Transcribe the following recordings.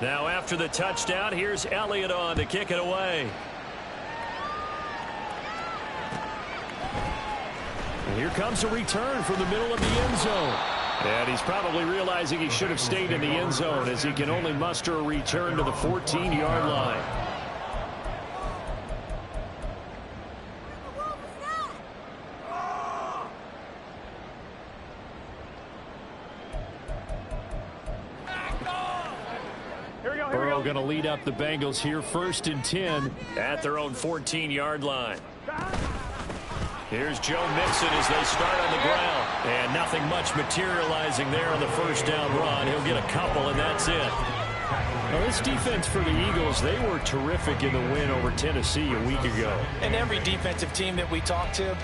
Now after the touchdown, here's Elliott on to kick it away. And here comes a return from the middle of the end zone. And he's probably realizing he should have stayed in the end zone as he can only muster a return to the 14-yard line. Burrow going to lead up the Bengals here, 1st and 10 at their own 14-yard line. Here's Joe Mixon as they start on the ground. And nothing much materializing there on the first down run. He'll get a couple, and that's it. Now, this defense for the Eagles, they were terrific in the win over Tennessee a week ago. And every defensive team that we talk to,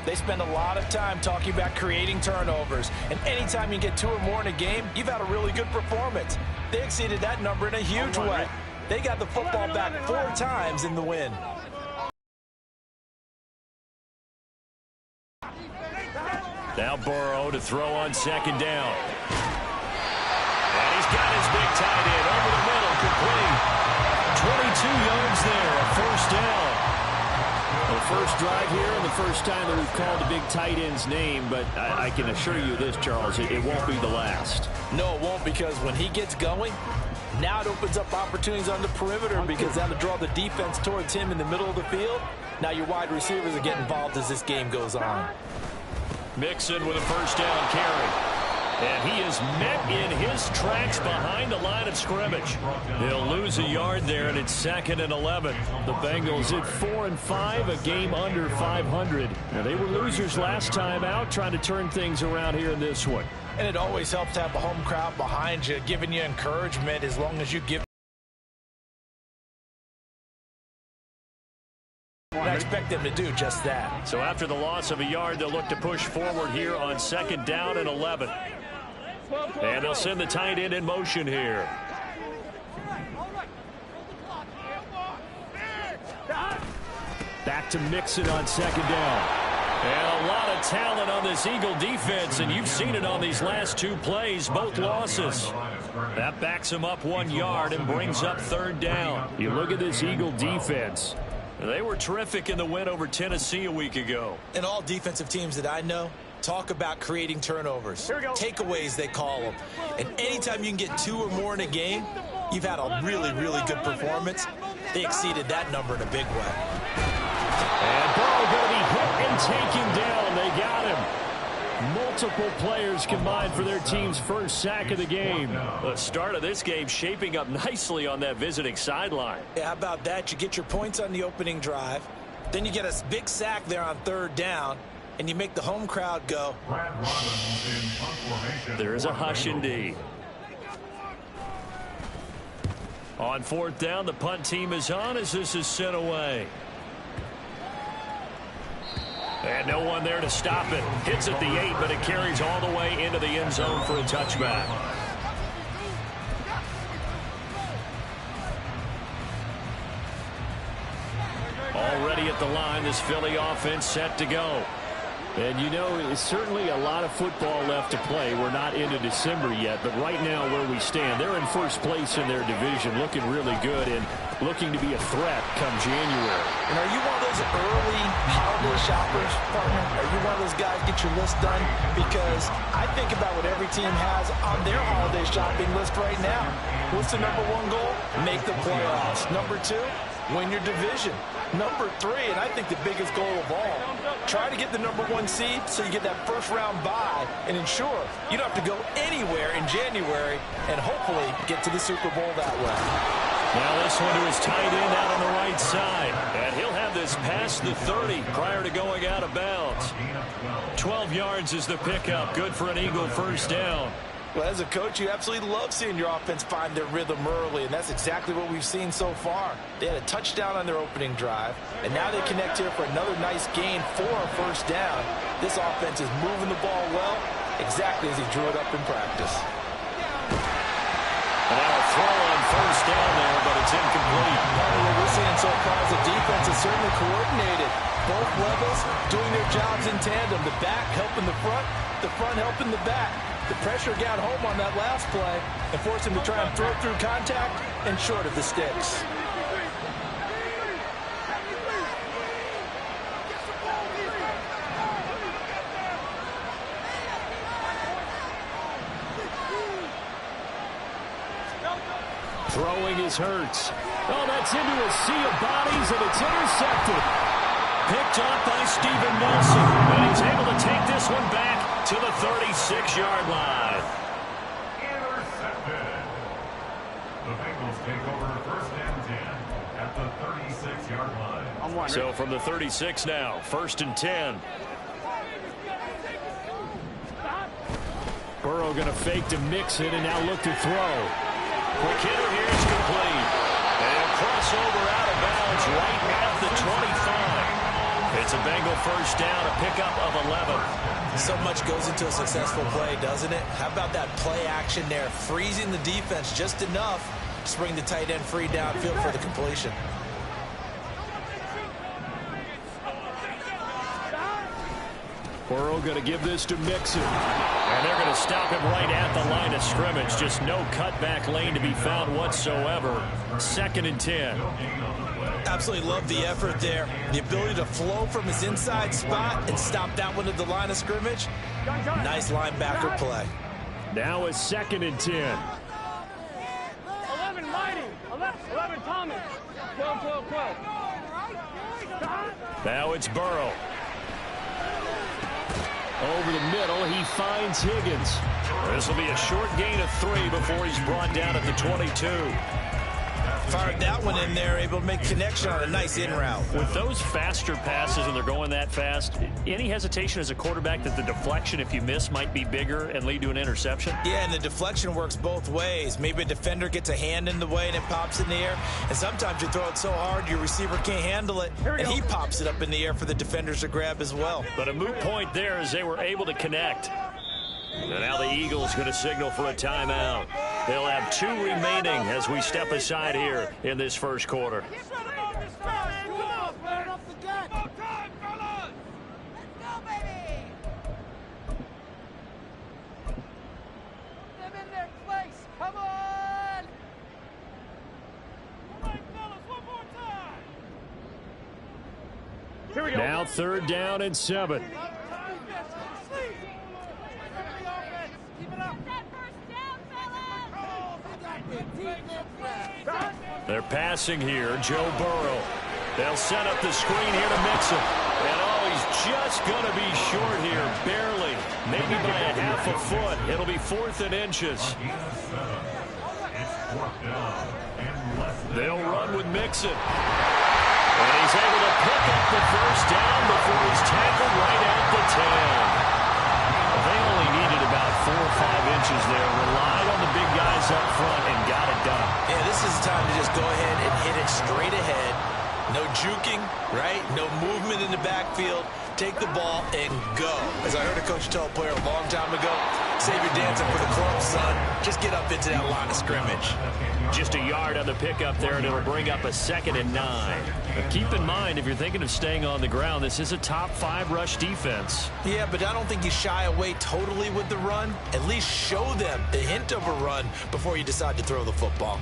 they spend a lot of time talking about creating turnovers. And anytime you get 2 or more in a game, you've had a really good performance. They exceeded that number in a huge way. They got the football back 4 times in the win. Now Burrow to throw on 2nd down. And he's got his big tight end over the middle, complete. 22 yards there, a 1st down. The first drive here and the first time that we've called the big tight end's name, but I can assure you this, Charles, it won't be the last. No, it won't, because when he gets going, now it opens up opportunities on the perimeter because that'll draw the defense towards him in the middle of the field. Now your wide receivers are getting involved as this game goes on. Mixon with a 1st down carry. And he is met in his tracks behind the line of scrimmage. He'll lose a yard there, and it's 2nd and 11. The Bengals at 4-5, a game under 500. Now, they were losers last time out, trying to turn things around here in this one. And it always helps to have a home crowd behind you, giving you encouragement as long as you give. I expect them to do just that. So after the loss of a yard, they'll look to push forward here on 2nd down and 11. And they'll send the tight end in motion here. Back to Mixon on 2nd down. And a lot of talent on this Eagle defense, and you've seen it on these last 2 plays, both losses. That backs him up 1 yard and brings up 3rd down. You look at this Eagle defense. They were terrific in the win over Tennessee a week ago. And all defensive teams that I know talk about creating turnovers. Takeaways, they call them. And anytime you can get 2 or more in a game, you've had a really, really good performance. They exceeded that number in a big way. And Burrow going to be hit and taken down. They got him. Multiple players combined for their team's 1st sack of the game. The start of this game shaping up nicely on that visiting sideline. Yeah, how about that? You get your points on the opening drive. Then you get a big sack there on 3rd down. And you make the home crowd go. There's a hush indeed. On 4th down, the punt team is on as this is sent away. And no one there to stop it. Hits at the 8, but it carries all the way into the end zone for a touchback. Already at the line, this Philly offense set to go. And you know, it's certainly a lot of football left to play. We're not into December yet, but right now where we stand, they're in 1st place in their division, looking really good and looking to be a threat come January. And are you one of those early holiday shoppers, partner? Are you one of those guys get your list done? Because I think about what every team has on their holiday shopping list right now. What's the number 1 goal? Make the playoffs. Number 2, win your division. Number 3, and I think the biggest goal of all, try to get the number 1 seed so you get that 1st round bye and ensure you don't have to go anywhere in January and hopefully get to the Super Bowl that way. Now this one to his tight end out on the right side. And he'll have this past the 30 prior to going out of bounds. 12 yards is the pickup. Good for an Eagle 1st down. Well, as a coach, you absolutely love seeing your offense find their rhythm early, and that's exactly what we've seen so far. They had a touchdown on their opening drive, and now they connect here for another nice gain for a 1st down. This offense is moving the ball well, exactly as he drew it up in practice. And now a throw on 1st down there, but it's incomplete. What we're seeing so far is the defense is certainly coordinated. Both levels doing their jobs in tandem. The back helping the front helping the back. The pressure got home on that last play and forced him to try and throw through contact and short of the sticks. Throwing is Hurts. Oh, that's into a sea of bodies, and it's intercepted. Picked up by Steven Nelson. And he's able to take this one back to the 36-yard line. Intercepted. The Bengals take over first and 10 at the 36-yard line. So from the 36 now, first and 10. Burrow going to fake to mix it and now look to throw. Quick hitter here is complete. And a crossover out of bounds right at the 25. It's a Bengal first down, a pickup of 11. So much goes into a successful play, doesn't it? How about that play action there, freezing the defense just enough to bring the tight end free downfield for the completion. Burrow going to give this to Mixon. And they're going to stop him right at the line of scrimmage. Just no cutback lane to be found whatsoever. Second and 10. Absolutely love the effort there. The ability to flow from his inside spot and stop that one at the line of scrimmage. Nice linebacker play. Now it's second and 10. 11 Mighty. 11 Thomas. 12. Now it's Burrow. Over the middle, he finds Higgins. This will be a short gain of 3 before he's brought down at the 22. Fired that one in there, able to make connection on a nice in route. With those faster passes and they're going that fast, any hesitation as a quarterback that the deflection, if you miss, might be bigger and lead to an interception? Yeah, and the deflection works both ways. Maybe a defender gets a hand in the way and it pops in the air. And sometimes you throw it so hard your receiver can't handle it, and he pops it up in the air for the defenders to grab as well. But a moot point there as they were able to connect. And now the Eagles going to signal for a timeout. They'll have 2 remaining as we step aside here in this first quarter. Now third down and 7. They're passing here. Joe Burrow. They'll set up the screen here to Mixon. And oh, he's just going to be short here. Barely. Maybe by a half a foot. It'll be 4th and inches. They'll run with Mixon. And he's able to pick up the first down before he's tackled right at the 10. They only needed about 4 or 5 inches there. Relied on the big guys up front and got it done. Yeah, this is the time to just go ahead and hit it straight ahead. No juking, right? No movement in the backfield. Take the ball and go. As I heard a coach tell a player a long time ago, save your dancing for the club, son. Just get up into that line of scrimmage. Just a yard on the pickup there, and it'll bring up a 2nd and 9. But keep in mind, if you're thinking of staying on the ground, this is a top 5 rush defense. Yeah, but I don't think you shy away totally with the run. At least show them the hint of a run before you decide to throw the football.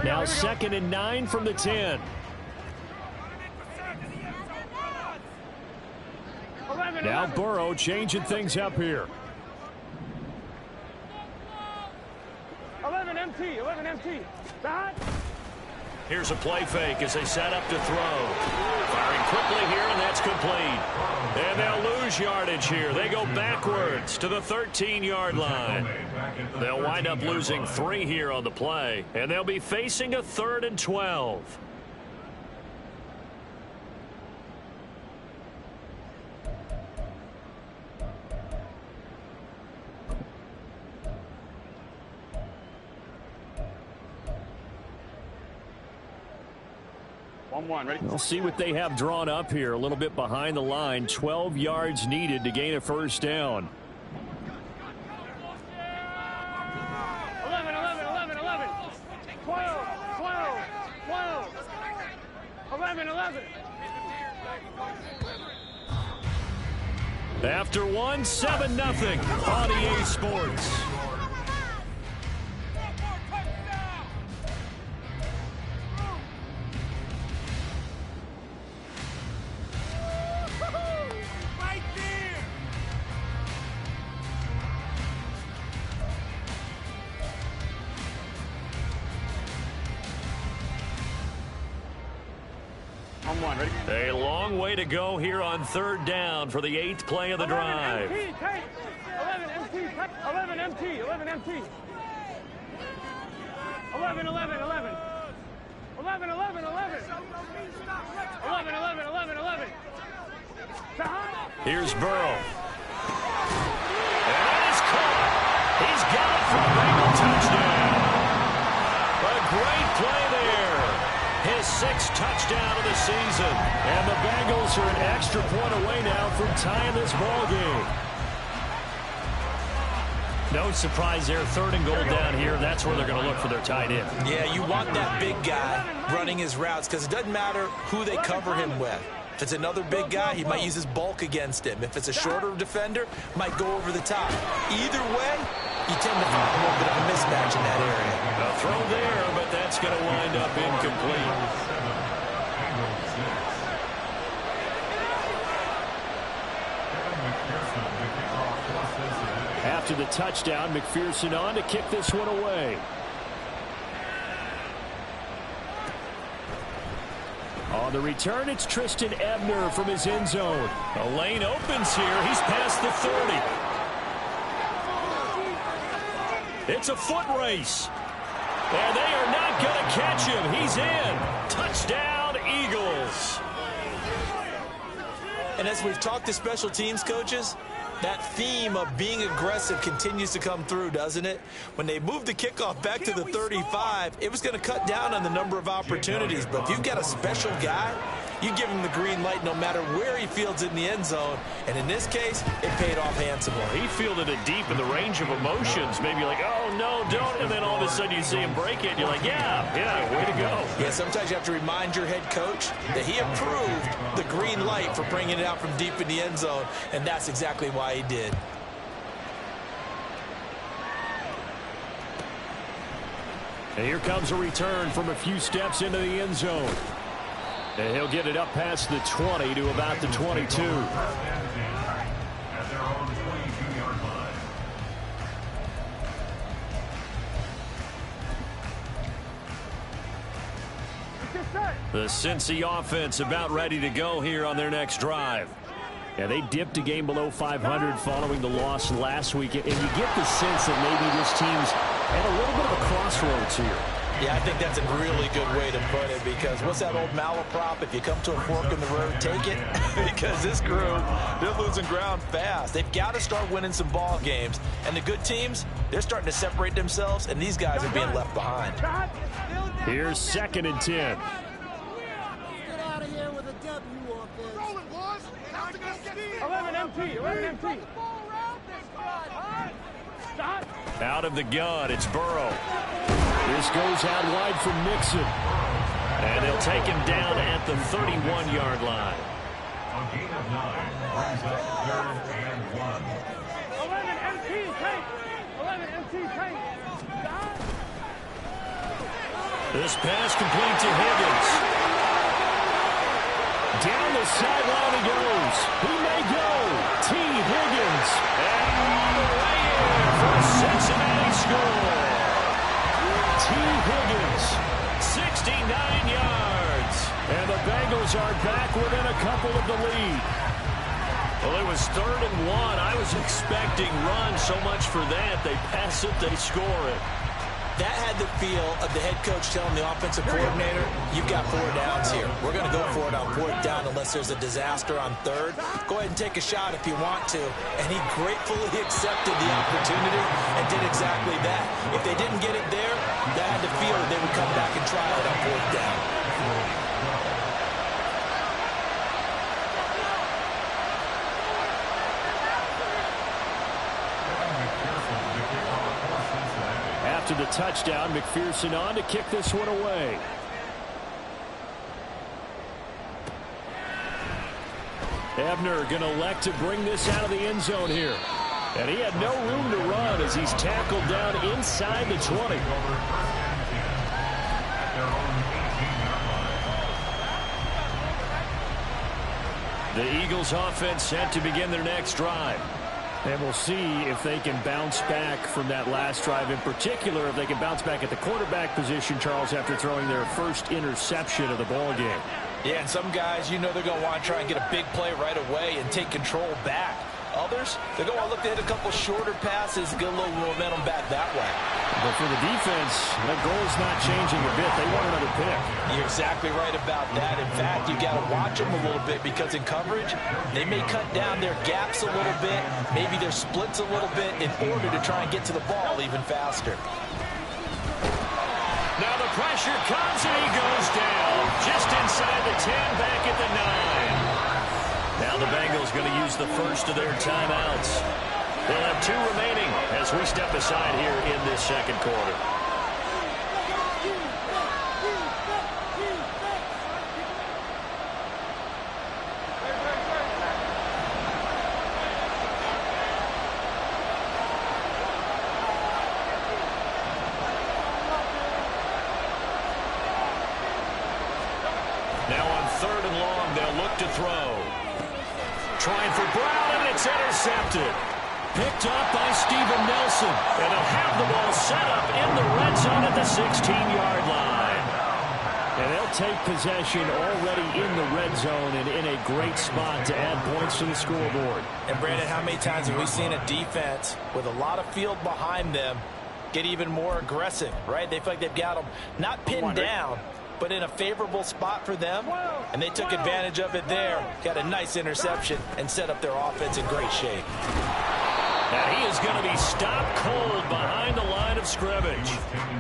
Now 2nd and 9 from the 10. Now Burrow changing things up here. 11 MT. Back. Here's a play fake as they set up to throw. Firing quickly here, and that's complete. And they'll lose yardage here. They go backwards to the 13-yard line. They'll wind up losing 3 here on the play, and they'll be facing a 3rd and 12. We'll see what they have drawn up here. A little bit behind the line. 12 yards needed to gain a first down. 11. 12. 11. After one, 7-0 on EA Sports. A long way to go here on third down for the 8th play of the drive. 11 MT, 11 MT, 11 MT. 11, 11, 11. 11, 11, 11. 11, 11, 11, 11. Here's Burrow. And that is caught. He's got it for a Bengal touchdown. A great play there. His 6th touchdown of the season. And the Bengals are an extra point away now from tying this ball game. No surprise there. 3rd and goal down here. That's where they're going to look for their tight end. Yeah, you want that big guy running his routes because it doesn't matter who they cover him with. If it's another big guy, he might use his bulk against him. If it's a shorter defender, might go over the top. Either way, you tend to find a little bit of a mismatch in that area. A throw there, but that's going to wind up incomplete. After the touchdown, McPherson on to kick this one away. On the return, it's Tristan Ebner from his end zone. A lane opens here. He's past the 30. It's a foot race. And they are not going to catch him. He's in. Touchdown, Eagles. And as we've talked to special teams coaches, that theme of being aggressive continues to come through, doesn't it? When they moved the kickoff back to the 35, it was going to cut down on the number of opportunities. But if you've got a special guy, you give him the green light no matter where he fields in the end zone. And in this case, it paid off handsomely. He fielded it deep in the range of emotions. Maybe like, oh, no, don't. And then all of a sudden you see him break it. And you're like, yeah, way to go. Yeah, sometimes you have to remind your head coach that he approved the green light for bringing it out from deep in the end zone. And that's exactly why he did. And here comes a return from a few steps into the end zone. And he'll get it up past the 20 to about the 22. At their own 22-yard line. The Cincy offense about ready to go here on their next drive. Yeah, they dipped a game below 500 following the loss last week. And you get the sense that maybe this team's at a little bit of a crossroads here. Yeah, I think that's a really good way to put it because what's that old malaprop? If you come to a fork in the road, take it. Because this crew, they're losing ground fast. They've got to start winning some ball games. And the good teams, they're starting to separate themselves, and these guys are being left behind. Here's 2nd and 10. Get out of here with a W on this. 11 MT, 11 MT. Stop. Out of the gun, it's Burrow. This goes out wide from Mixon. And they'll take him down at the 31-yard line. A gain of 9 brings up 3rd and 1. 11 MT, tank. 11 MT, tank. Stop. This pass complete to Higgins. Down the sideline he goes. He may go. T. Higgins. And all the way in for a Cincinnati score. T. Higgins, 69 yards. And the Bengals are back within a couple of the lead. Well, it was 3rd and 1. I was expecting run so much for that. They pass it, they score it. That had the feel of the head coach telling the offensive coordinator, you've got 4 downs here. We're going to go for it on 4th down unless there's a disaster on 3rd. Go ahead and take a shot if you want to. And he gratefully accepted the opportunity and did exactly that. If they didn't get it there, that had the feel that they would come back and try it on 4th down. After the touchdown, McPherson on to kick this one away. Ebner going to elect to bring this out of the end zone here. And he had no room to run as he's tackled down inside the 20. The Eagles offense set to begin their next drive. And we'll see if they can bounce back from that last drive. In particular, if they can bounce back at the quarterback position, Charles, after throwing their first interception of the ball game. Yeah, and some guys, you know they're going to want to try and get a big play right away and take control back. Others, they're going to look to hit a couple shorter passes and get a little momentum back that way. But for the defense, that goal's not changing a bit. They want another pick. You're exactly right about that. In fact, you got to watch them a little bit because in coverage, they may cut down their gaps a little bit, maybe their splits a little bit in order to try and get to the ball even faster. Now the pressure comes and he goes down just inside the 10, back at the 9. Now the Bengals going to use the first of their timeouts. They'll have 2 remaining as we step aside here in this second quarter. Now on 3rd and long, they'll look to throw. Trying for Brown, and it's intercepted. Picked up by Steven Nelson. And they'll have the ball set up in the red zone at the 16-yard line. And they'll take possession already in the red zone and in a great spot to add points to the scoreboard. And, Brandon, how many times have we seen a defense with a lot of field behind them get even more aggressive, right? They feel like they've got them not pinned down, but in a favorable spot for them, and they took advantage of it there. Got a nice interception and set up their offense in great shape. And he is going to be stopped cold behind the line of scrimmage.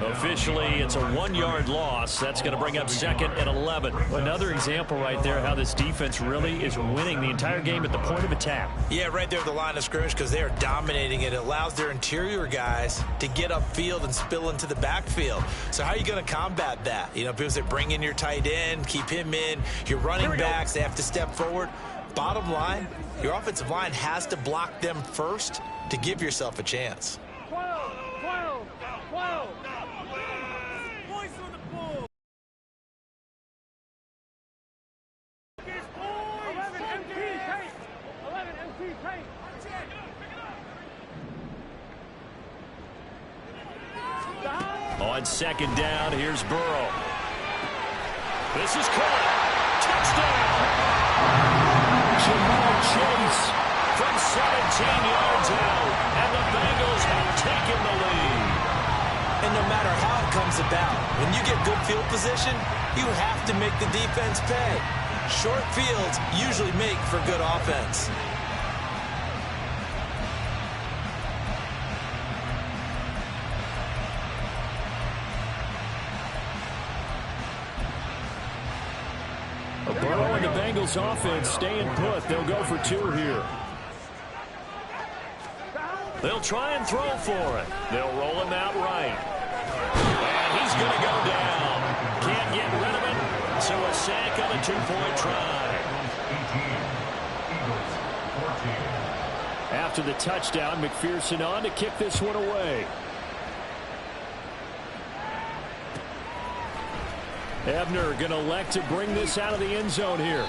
Officially, it's a 1-yard loss. That's going to bring up 2nd and 11. Another example right there how this defense really is winning the entire game at the point of attack. Yeah, right there at the line of scrimmage because they are dominating it. It allows their interior guys to get upfield and spill into the backfield. So how are you going to combat that? You know, because they bring in your tight end, keep him in. Your running backs, they have to step forward. Bottom line, your offensive line has to block them first to give yourself a chance. 12. Boys on the ball. 11 MP tape. 11 MP tape. On 2nd down, here's Burrow. This is caught. Touchdown. Jamar Chase from 17 yards out, and the Bengals have taken the lead. And no matter how it comes about, when you get good field position, you have to make the defense pay. Short fields usually make for good offense. Burrow and the Bengals offense staying put. They'll go for 2 here. They'll try and throw for it. They'll roll him out right. And he's going to go down. Can't get rid of it. So a sack on a 2-point try. After the touchdown, McPherson on to kick this one away. Ebner going to elect to bring this out of the end zone here.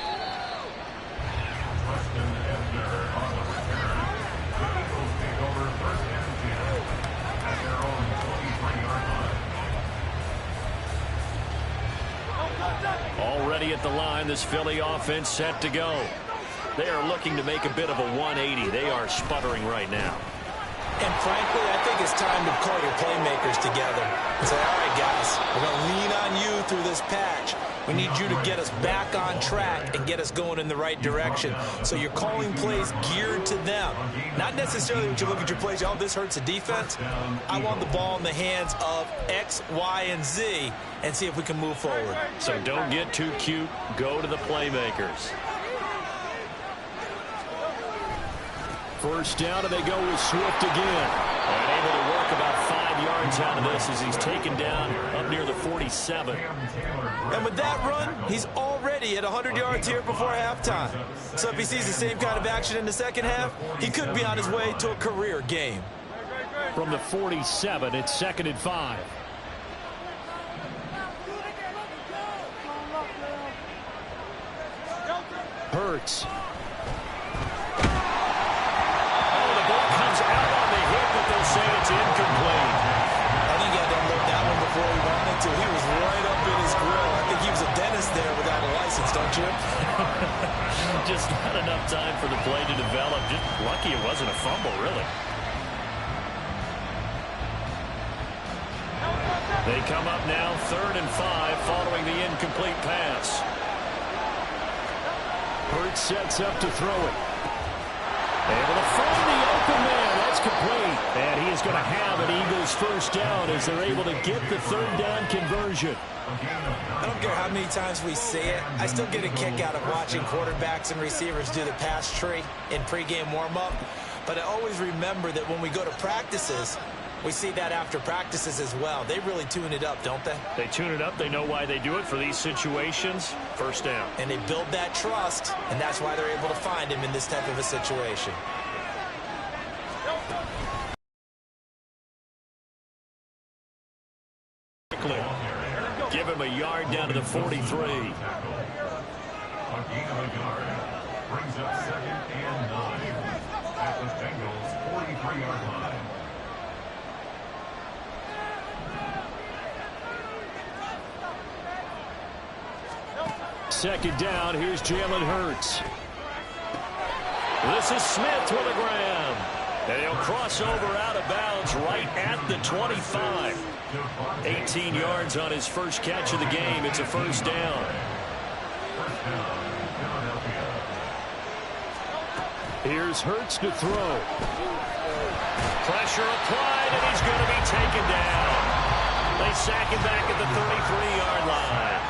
Already at the line, this Philly offense set to go. They are looking to make a bit of a 180. They are sputtering right now. And frankly, I think it's time to call your playmakers together and say, all right, guys, we're going to lean on you through this patch. We need you to get us back on track and get us going in the right direction. So you're calling plays geared to them. Not necessarily when you look at your plays, oh, this hurts the defense. I want the ball in the hands of X, Y, and Z and see if we can move forward. So don't get too cute. Go to the playmakers. First down, and they go with Swift again. And able to work about 5 yards out of this as he's taken down up near the 47. And with that run, he's already at 100 yards here before halftime. So if he sees the same kind of action in the second half, he could be on his way to a career game. From the 47, it's 2nd and 5. Hurts. Say it's incomplete. I think he had to unload that one before he wanted to. He was right up in his grill. I think he was a dentist there without a license, don't you? Just not enough time for the play to develop. Just lucky it wasn't a fumble, really. They come up now 3rd and 5 following the incomplete pass. Hurts sets up to throw it. Able to find the open man. That's complete. And he is going to have an Eagles first down as they're able to get the 3rd down conversion. I don't care how many times we see it. I still get a kick out of watching quarterbacks and receivers do the pass tree in pregame warm-up. But I always remember that when we go to practices, we see that after practices as well. They really tune it up, don't they? They tune it up. They know why they do it for these situations. First down. And they build that trust, and that's why they're able to find him in this type of a situation. Give him a yard down to the 43. A gain of a yard. Brings up 2nd and 9 at the Bengals 43-yard line. Second down, here's Jalen Hurts. This is Smith with a grab. And he'll cross over out of bounds right at the 25. 18 yards on his first catch of the game. It's a first down. Here's Hurts to throw. Pressure applied, and he's going to be taken down. They sack him back at the 33-yard line.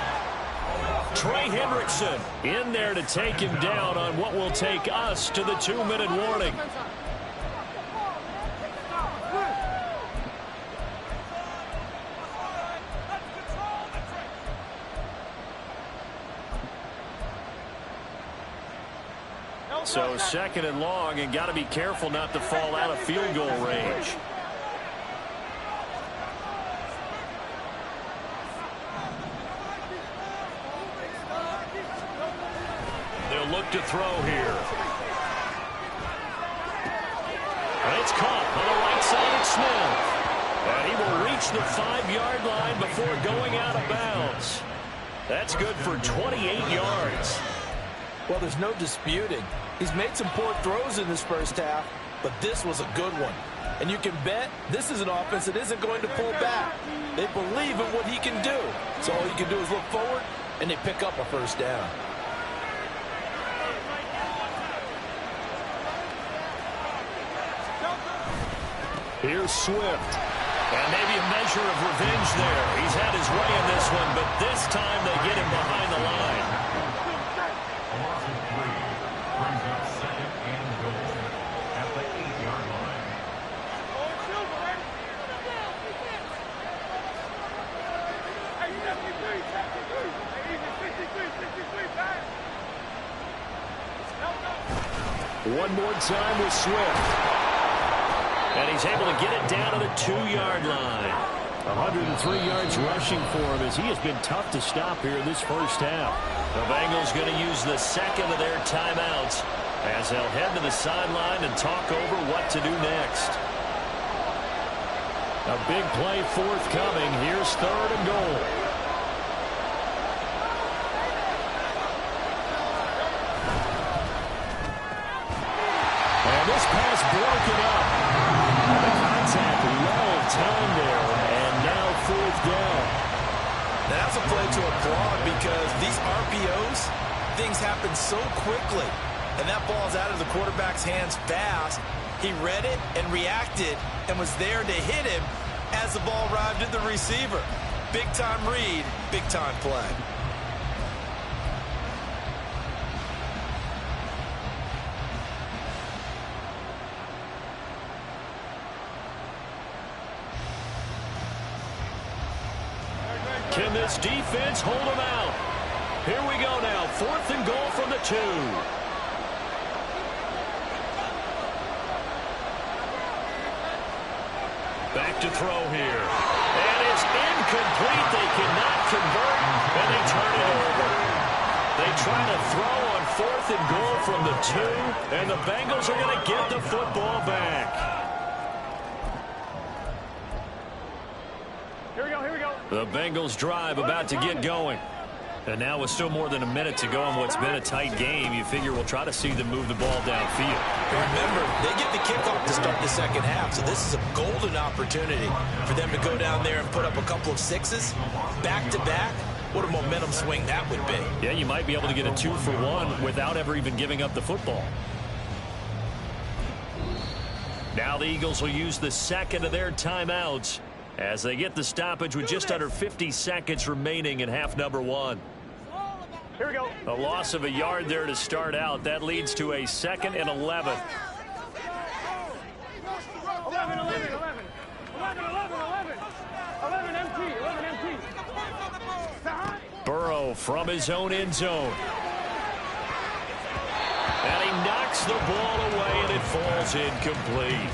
Trey Hendrickson in there to take him down on what will take us to the 2-minute warning. So 2nd and long, and got to be careful not to fall out of field goal range. They'll look to throw here. And it's caught on the right side of Smith. And he will reach the 5-yard line before going out of bounds. That's good for 28 yards. Well, there's no disputing. He's made some poor throws in this first half, but this was a good one. And you can bet this is an offense that isn't going to pull back. They believe in what he can do. So all you can do is look forward, and they pick up a first down. Here's Swift. And maybe a measure of revenge there. He's had his way in this one, but this time they get him behind the line. A loss of 3 brings up 2nd and goal at the 8-yard line. One more time with Swift. And he's able to get it down to the 2-yard line. 103 yards rushing for him as he has been tough to stop here in this first half. The Bengals going to use the second of their timeouts as they'll head to the sideline and talk over what to do next. A big play forthcoming. Here's 3rd and goal. And this pass broken up. The contact well timed there, and now 4th down. That's a play to applaud because these RPOs, things happen so quickly. And that ball's out of the quarterback's hands fast. He read it and reacted and was there to hit him as the ball arrived at the receiver. Big-time read, big-time play. Can this defense hold them out? Here we go now. 4th and goal from the 2. Back to throw here. And it's incomplete. They cannot convert, and they turn it over. They try to throw on 4th and goal from the 2, and the Bengals are going to get the football back. Here we go, here we go. The Bengals drive about to get going. And now with still more than a minute to go in what's been a tight game, you figure we'll try to see them move the ball downfield. Remember, they get the kickoff to start the second half, so this is a golden opportunity for them to go down there and put up a couple of 6s back-to-back. What a momentum swing that would be. Yeah, you might be able to get a 2-for-1 without ever even giving up the football. Now the Eagles will use the second of their timeouts as they get the stoppage with just under 50 seconds remaining in half number 1. Here we go. A loss of a yard there to start out. That leads to a 2nd and 11. 11, 11, 11. 11, 11, 11. 11 MT, 11 MT. Burrow from his own end zone. And he knocks the ball away, and it falls incomplete.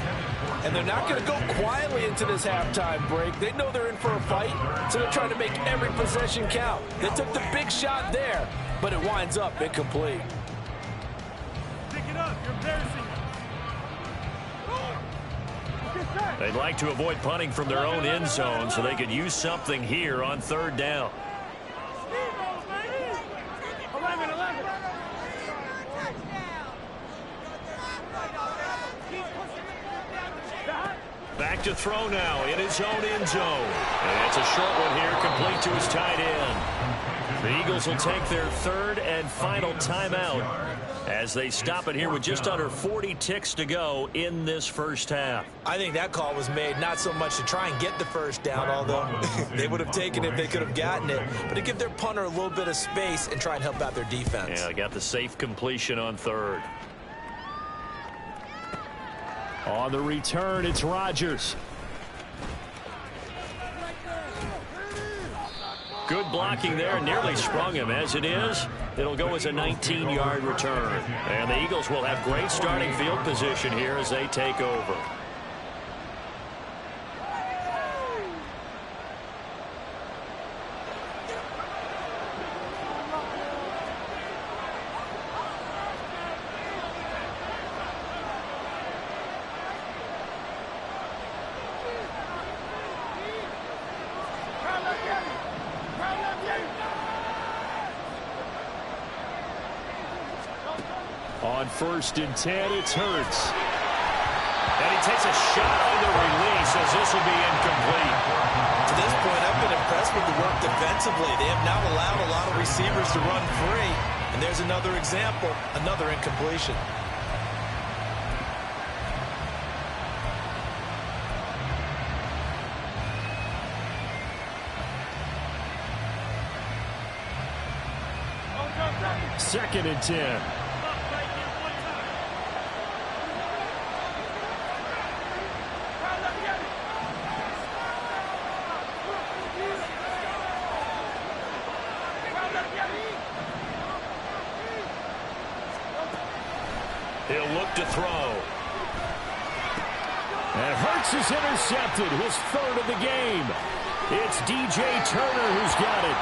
And they're not going to go quietly into this halftime break. They know they're in for a fight, so they're trying to make every possession count. They took the big shot there, but it winds up incomplete. Pick it up. You're embarrassing. They'd like to avoid punting from their own end zone so they could use something here on 3rd down. 11, 11. Back to throw now in his own end zone. And it's a short one here, complete to his tight end. The Eagles will take their 3rd and final timeout as they stop it here with just under 40 ticks to go in this first half. I think that call was made not so much to try and get the first down, although they would have taken it if they could have gotten it, but to give their punter a little bit of space and try and help out their defense. Yeah, they got the safe completion on 3rd. On the return, it's Rodgers. Good blocking there, nearly sprung him. As it is, it'll go as a 19-yard return. And the Eagles will have great starting field position here as they take over. On 1st and 10, it's Hurts. And he takes a shot on the release as this will be incomplete. To this point, I've been impressed with the work defensively. They have not allowed a lot of receivers to run free. And there's another example, another incompletion. Second and 10. He'll look to throw. And Hurts is intercepted, his 3rd of the game. It's DJ Turner who's got it.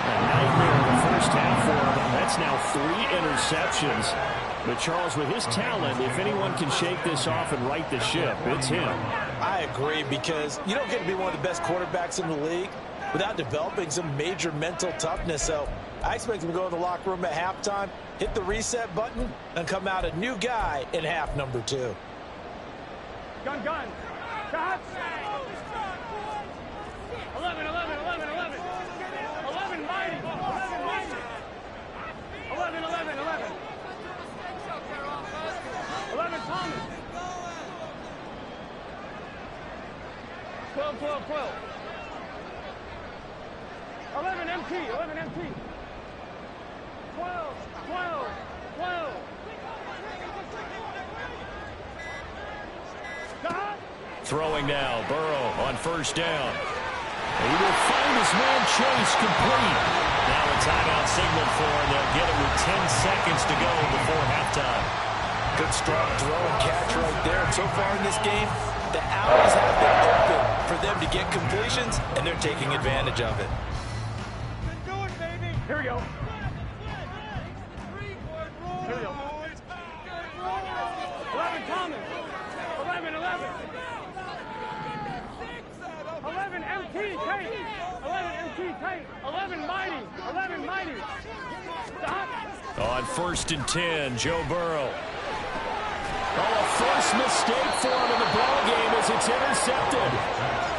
A nightmare in the first half for him. That's now 3 interceptions. But Charles, with his talent, if anyone can shake this off and right the ship, it's him. I agree, because you don't get to be one of the best quarterbacks in the league without developing some major mental toughness. So I expect him to go in the locker room at halftime, hit the reset button, and come out a new guy in half number 2. Gun, gun. Shots. 11, 11, 11, 11. 11, mighty. 11, mighty. 11, 11, 11. 11, Thomas. 12, 12, 12. 11, MT. 11, MT. 12, 12, 12. Throwing now, Burrow on 1st down. He will find his man Chase complete. Now a timeout signal for him. They'll get him with 10 seconds to go before halftime. Good strong throw and catch right there. And so far in this game, the alleys have been open for them to get completions, and they're taking advantage of it. Here we go. Here we go. 11 Thomas. 11. 11 MT Tate. 11 MT Tate. 11 Mighty. 11 Mighty. Stop. On 1st and 10, Joe Burrow. Oh, a first mistake for him in the ball game as it's intercepted.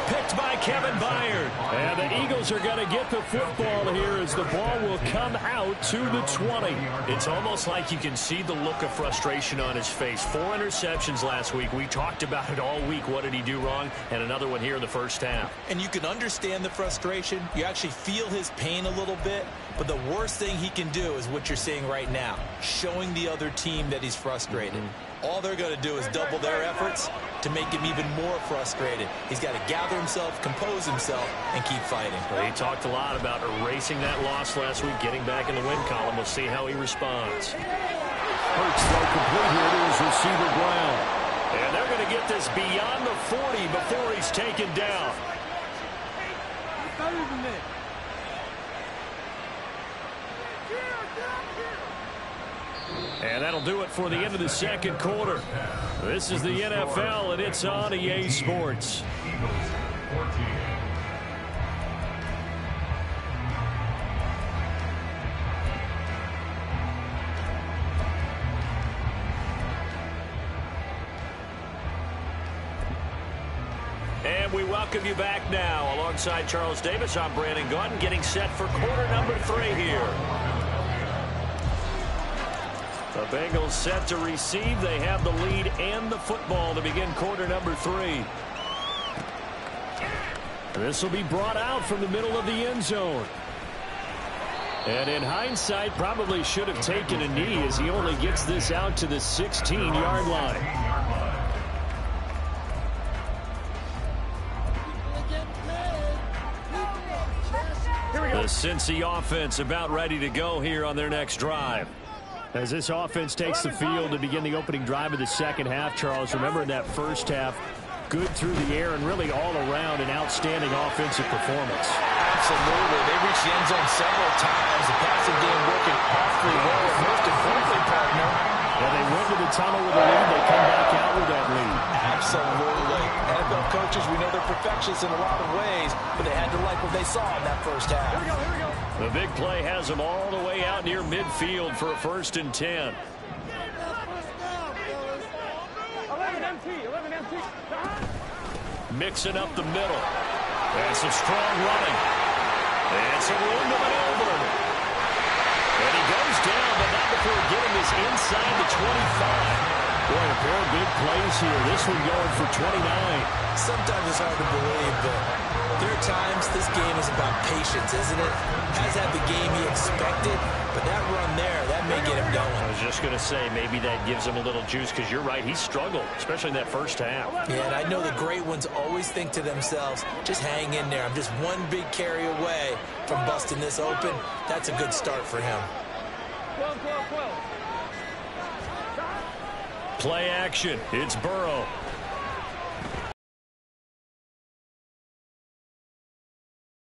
Picked by Kevin Byard. And the Eagles are going to get the football here as the ball will come out to the 20. It's almost like you can see the look of frustration on his face. 4 interceptions last week. We talked about it all week. What did he do wrong? And another one here in the first half. And you can understand the frustration. You actually feel his pain a little bit. But the worst thing he can do is what you're seeing right now, showing the other team that he's frustrated. All they're going to do is double their efforts to make him even more frustrated. He's got to gather himself, compose himself, and keep fighting. Well, he talked a lot about erasing that loss last week, getting back in the win column. We'll see how he responds. Hurts throw complete here to his receiver Brown. And they're going to get this beyond the 40 before he's taken down. Better than this. And that'll do it for the end of the second quarter. This is the NFL, and it's on EA Sports. Eagles 14. And we welcome you back now. Alongside Charles Davis, I'm Brandon Gaudin, getting set for quarter number 3 here. The Bengals set to receive. They have the lead and the football to begin quarter number 3. This will be brought out from the middle of the end zone. And in hindsight, probably should have taken a knee as he only gets this out to the 16-yard line. The Cincy offense about ready to go here on their next drive. As this offense takes the field to begin the opening drive of the second half, Charles, remember in that first half, good through the air and really all around an outstanding offensive performance. Absolutely. They reached the end zone several times. The passing game working awfully well. And most importantly, partner, yeah, they went to the tunnel with a lead. They come back out with that lead. Absolutely. NFL coaches, we know they're perfectionists in a lot of ways, but they had to like what they saw in that first half. Here we go, here we go. The big play has them all the way out near midfield for a 1st and 10. 11 MT. Mixing up the middle. And some strong running. And some room to maneuver. And he goes down, but not before getting this inside the 25. Boy, a pair of big plays here. This one going for 29. Sometimes it's hard to believe, but there are times this game is about patience, isn't it? Has had the game he expected, but that run there, that may get him going. I was just going to say, maybe that gives him a little juice, because you're right, he struggled, especially in that first half. Yeah, and I know the great ones always think to themselves, just hang in there. I'm just one big carry away from busting this open. That's a good start for him. 12. Play action. It's Burrow.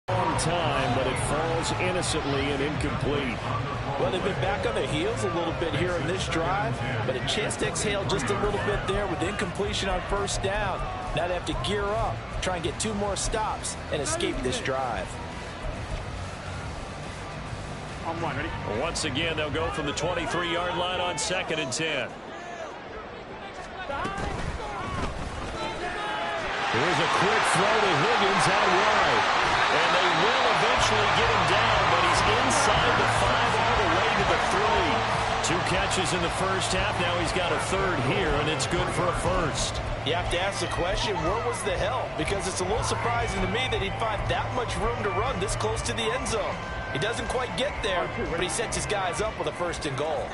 Long time, but it falls innocently and incomplete. Well, they've been back on their heels a little bit here in this drive, but a chance to exhale just a little bit there with incompletion on first down. Now they have to gear up, try and get 2 more stops, and escape this drive. On 1, ready? Once again, they'll go from the 23-yard line on 2nd and 10. Here's a quick throw to Higgins out wide. And they will eventually get him down, but he's inside the 5 all the way to the 3. 2 catches in the first half. Now he's got a 3rd here, and it's good for a 1st. You have to ask the question, where was the help? Because it's a little surprising to me that he'd find that much room to run this close to the end zone. He doesn't quite get there, but he sets his guys up with a 1st and goal.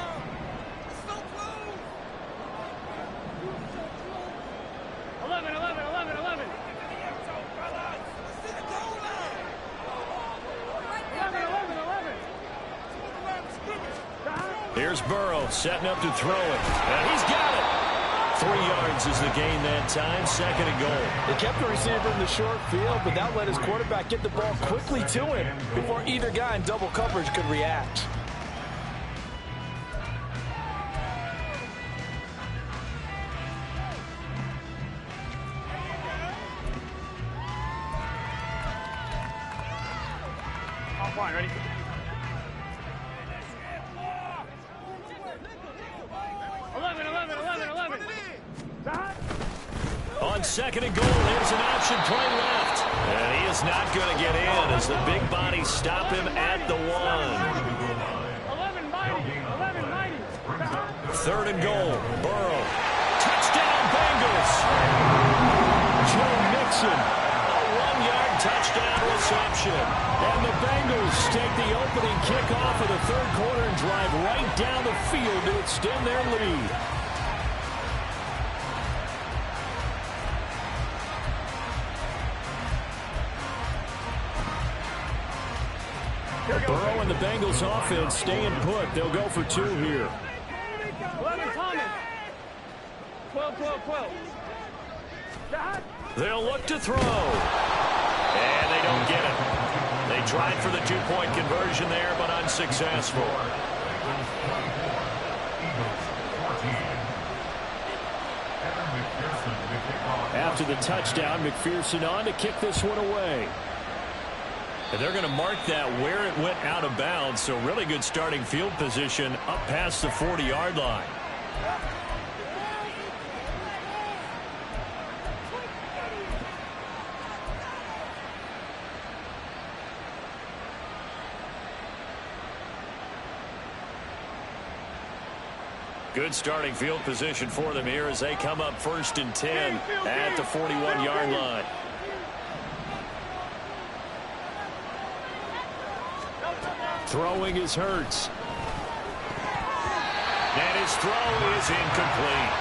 Here's Burrow setting up to throw it. And he's got it. 3 yards is the gain that time. 2nd and goal. They kept the receiver in the short field, but that let his quarterback get the ball quickly to him before either guy in double coverage could react. Fine, ready? On 2nd and goal, here's an option play left. And he is not going to get in as the big bodies stop him at the 1. 11 mighty. 3rd and goal, Burrow. Touchdown, Bengals. Joe Mixon. A 1-yard touchdown reception. And the Bengals take the opening kickoff of the 3rd quarter and drive right down the field to extend their lead. Burrow and the Bengals offense staying put. They'll go for 2 here. 11 Thomas. 12. They'll look to throw. And they don't get it. They tried for the 2-point conversion there, but unsuccessful. After the touchdown, McPherson on to kick this one away. And they're going to mark that where it went out of bounds, so really good starting field position up past the 40-yard line. Good starting field position for them here as they come up 1st and 10 at the 41-yard line. Throwing is Hurts. And his throw is incomplete.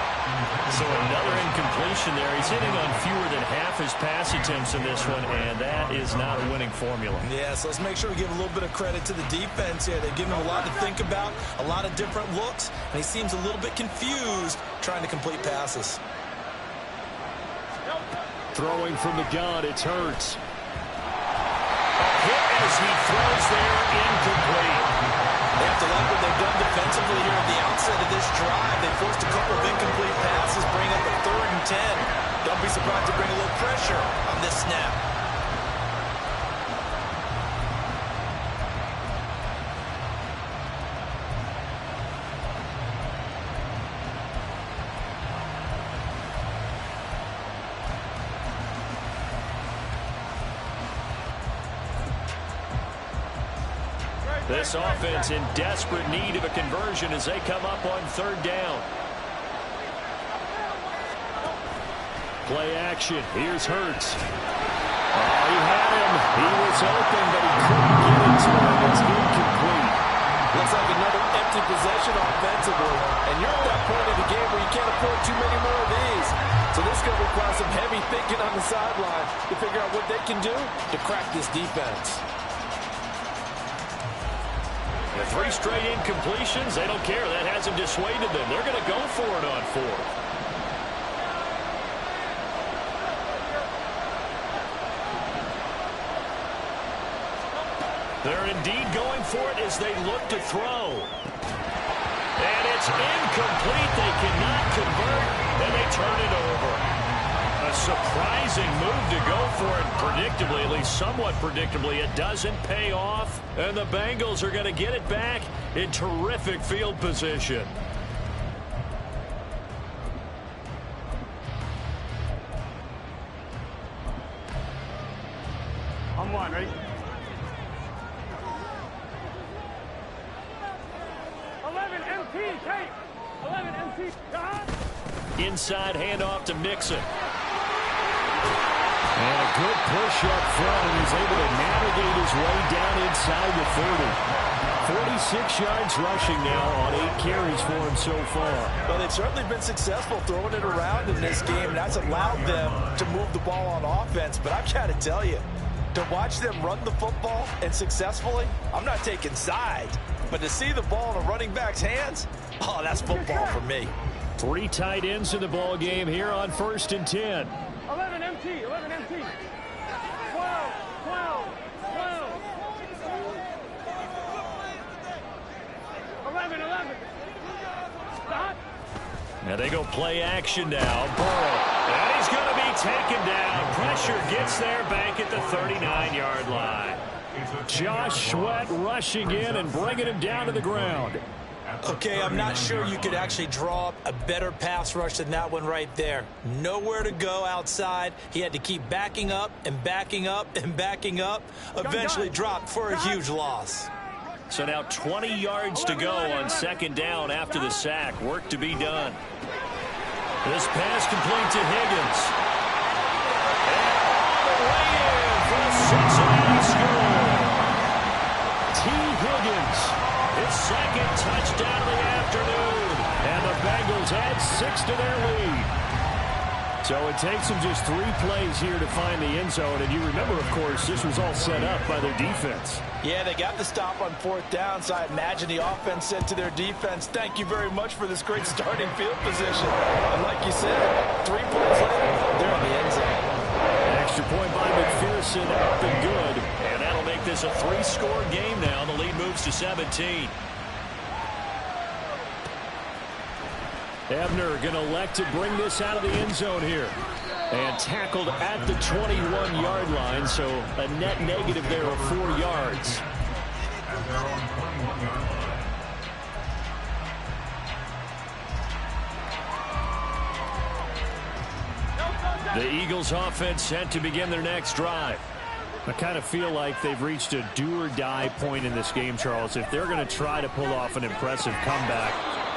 So another incompletion there. He's hitting on fewer than half his pass attempts in this one, and that is not a winning formula. Yeah, so let's make sure we give a little bit of credit to the defense here. They've given him a lot to think about, a lot of different looks, and he seems a little bit confused trying to complete passes. Throwing from the gun, it's Hurts. Hit as he throws there, incomplete. They have to like what they've done defensively here at the outset of this drive. They forced a couple of incomplete passes, bring up a 3rd and 10. Don't be surprised to bring a little pressure on this snap. This offense in desperate need of a conversion as they come up on 3rd down. Play action. Here's Hurts. Oh, he had him. He was open, but he couldn't get it to him. It's incomplete. Looks like another empty possession offensively. And you're at that point in the game where you can't afford too many more of these. So this is going to require some heavy thinking on the sideline to figure out what they can do to crack this defense. 3 straight incompletions. They don't care. That hasn't dissuaded them. They're going to go for it on 4th. They're indeed going for it as they look to throw. And it's incomplete. They cannot convert, and they turn it over. A surprising move to go for it. Predictably, at least somewhat predictably, it doesn't pay off. And the Bengals are going to get it back in terrific field position. On 1, ready? 11 MT, tape. 11 MT. Inside handoff to Mixon. And a good push up front, and he's able to navigate his way down inside the 30. 46 yards rushing now on 8 carries for him so far. Well, they've certainly been successful throwing it around in this game, and that's allowed them to move the ball on offense. But I've got to tell you, to watch them run the football and successfully, I'm not taking sides. But to see the ball in a running back's hands, oh, that's football for me. 3 tight ends in the ball game here on 1st and 10. 11 MT, 11 MT. 12, 12, 12. 11, 11. Stop. Now they go play action now. Burrow. And he's going to be taken down. Pressure gets there back at the 39-yard line. Josh Sweat rushing in and bringing him down to the ground. Okay, I'm not sure you could actually draw up a better pass rush than that one right there. Nowhere to go outside. He had to keep backing up and backing up and backing up. Eventually dropped for a huge loss. So now 20 yards to go on 2nd down after the sack. Work to be done. This pass complete to Higgins. And all the way in for the Cincinnati score. T. Higgins, his 2nd touchdown of the afternoon. And the Bengals add 6 to their lead. So it takes them just 3 plays here to find the end zone. And you remember, of course, this was all set up by their defense. Yeah, they got the stop on 4th down, so I imagine the offense said to their defense, thank you very much for this great starting field position. And like you said, 3 plays later, they're in the end zone. Extra point by McPherson, up and good. And that'll make this a 3-score game now. The lead moves to 17. Ebner going to elect to bring this out of the end zone here. And tackled at the 21-yard line, so a net negative there of 4 yards. The Eagles offense set to begin their next drive. I kind of feel like they've reached a do-or-die point in this game, Charles. If they're going to try to pull off an impressive comeback,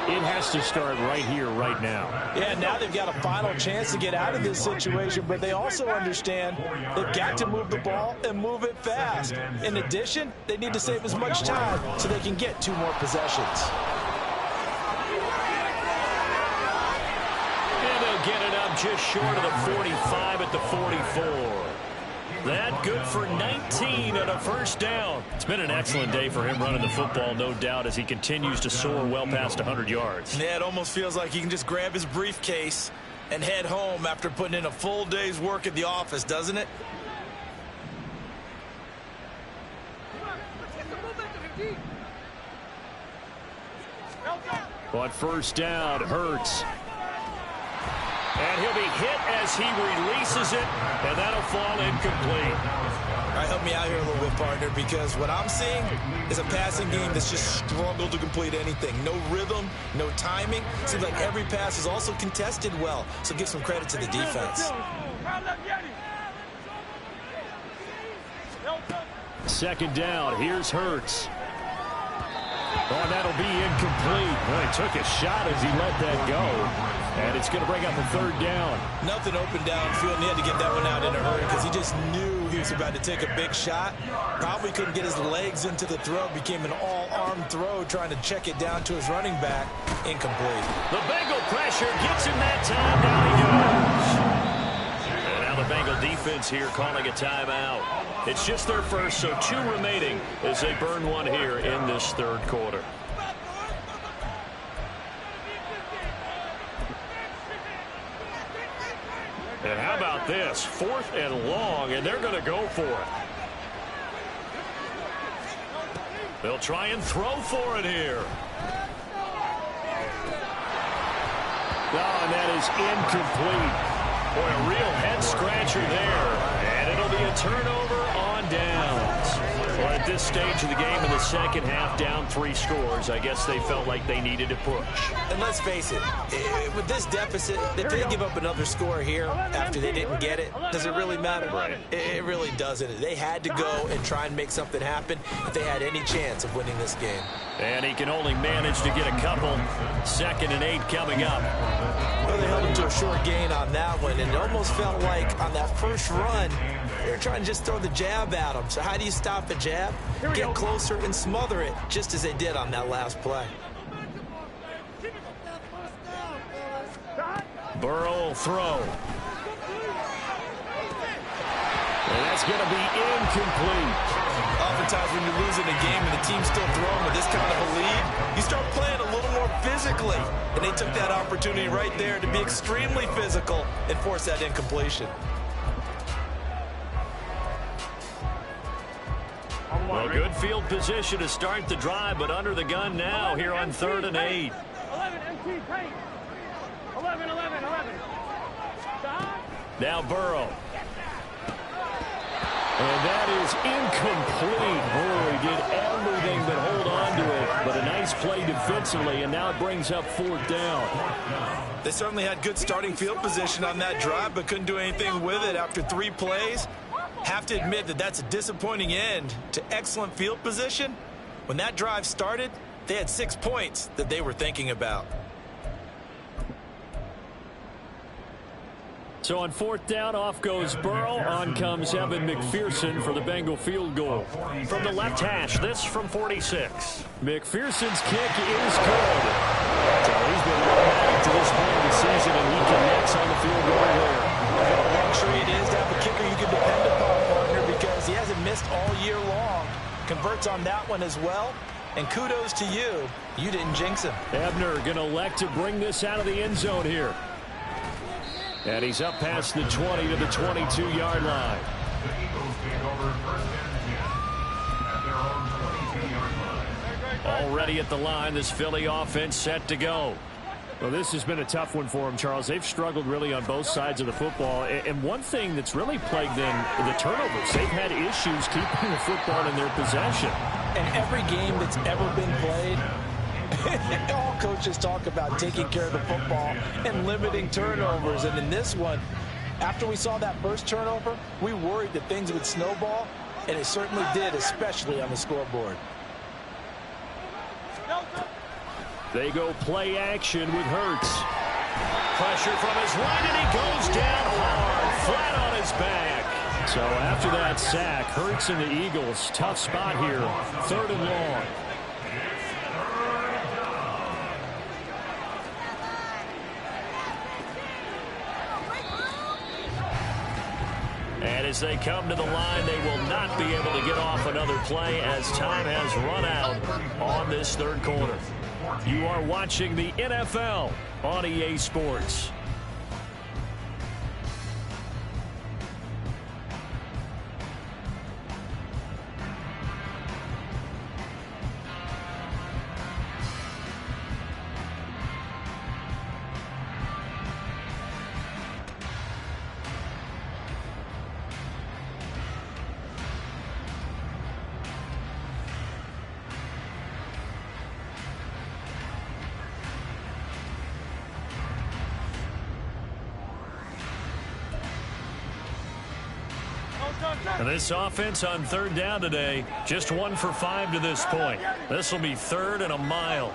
it has to start right here, right now. Yeah, now they've got a final chance to get out of this situation, but they also understand they've got to move the ball and move it fast. In addition, they need to save as much time so they can get 2 more possessions. And they'll get it up just short of the 45 at the 44. That good for 19 and a 1st down. It's been an excellent day for him running the football, no doubt, as he continues to soar well past 100 yards. Yeah, it almost feels like he can just grab his briefcase and head home after putting in a full day's work at the office, doesn't it? On 1st down, Hurts. And he'll be hit as he releases it, and that'll fall incomplete. All right, help me out here a little bit, partner, because what I'm seeing is a passing game that's just struggled to complete anything. No rhythm, no timing. Seems like every pass is also contested well, so give some credit to the defense. 2nd down, here's Hurts. Oh, that'll be incomplete. Well, he took a shot as he let that go. And it's going to bring up a 3rd down. Nothing open downfield, and he had to get that one out in a hurry because he just knew he was about to take a big shot. Probably couldn't get his legs into the throw. Became an all-arm throw, trying to check it down to his running back. Incomplete. The Bengal pressure gets him that time. Down he goes. And now the Bengal defense here calling a timeout. It's just their first, so 2 remaining as they burn one here in this 3rd quarter. And how about this? 4th and long, and they're going to go for it. They'll try and throw for it here. Oh, and that is incomplete. Boy, a real head-scratcher there. And it'll be a turnover on downs. Well, at this stage of the game in the 2nd half, down 3 scores, I guess they felt like they needed to push. And let's face it, with this deficit, if they give up another score here after they didn't get it, does it really matter? Right. It really doesn't. They had to go and try and make something happen if they had any chance of winning this game. And he can only manage to get a couple. 2nd and 8 coming up. Well, they held him to a short gain on that one, and it almost felt like on that first run, they were trying to just throw the jab at him. So how do you stop a jab? Get closer and smother it, just as they did on that last play. Burrow will throw. And that's going to be incomplete. Oftentimes when you're losing a game and the team's still throwing with this kind of a lead, you start playing a little more physically. And they took that opportunity right there to be extremely physical and force that incompletion. Well, good field position to start the drive, but under the gun now here on 3rd and 8. 11 MT tank. 11. Now Burrow. And that is incomplete. Oh, he did everything but hold on to it. But a nice play defensively, and now it brings up 4th down. They certainly had good starting field position on that drive, but couldn't do anything with it after 3 plays. Have to admit that that's a disappointing end to excellent field position. When that drive started, they had 6 points that they were thinking about. So on 4th down, off goes Burrow. On comes Evan McPherson for the Bengal field goal. From the left hash, this from 46. McPherson's kick is good. So he's been automatic to this point of the season, and he connects on the field goal there. What a luxury it is to have a kicker you can depend upon, partner, because he hasn't missed all year long. Converts on that one as well. And kudos to you. You didn't jinx him. Ebner going to elect to bring this out of the end zone here. And he's up past the 20 to the 22-yard line. The Eagles take over 1st and 10 at their own 22-yard line. Already at the line, this Philly offense set to go. Well, this has been a tough one for them, Charles. They've struggled really on both sides of the football. And one thing that's really plagued them, the turnovers. They've had issues keeping the football in their possession. And every game that's ever been played, all coaches talk about taking care of the football and limiting turnovers. And in this one, after we saw that first turnover, we worried that things would snowball, and it certainly did, especially on the scoreboard. They go play action with Hurts. Pressure from his right, and he goes down hard, flat on his back. So after that sack, Hurts and the Eagles, tough spot here, 3rd and long. And as they come to the line, they will not be able to get off another play as time has run out on this 3rd quarter. You are watching the NFL on EA Sports. And this offense on 3rd down today, just 1 for 5 to this point. This will be 3rd and a mile.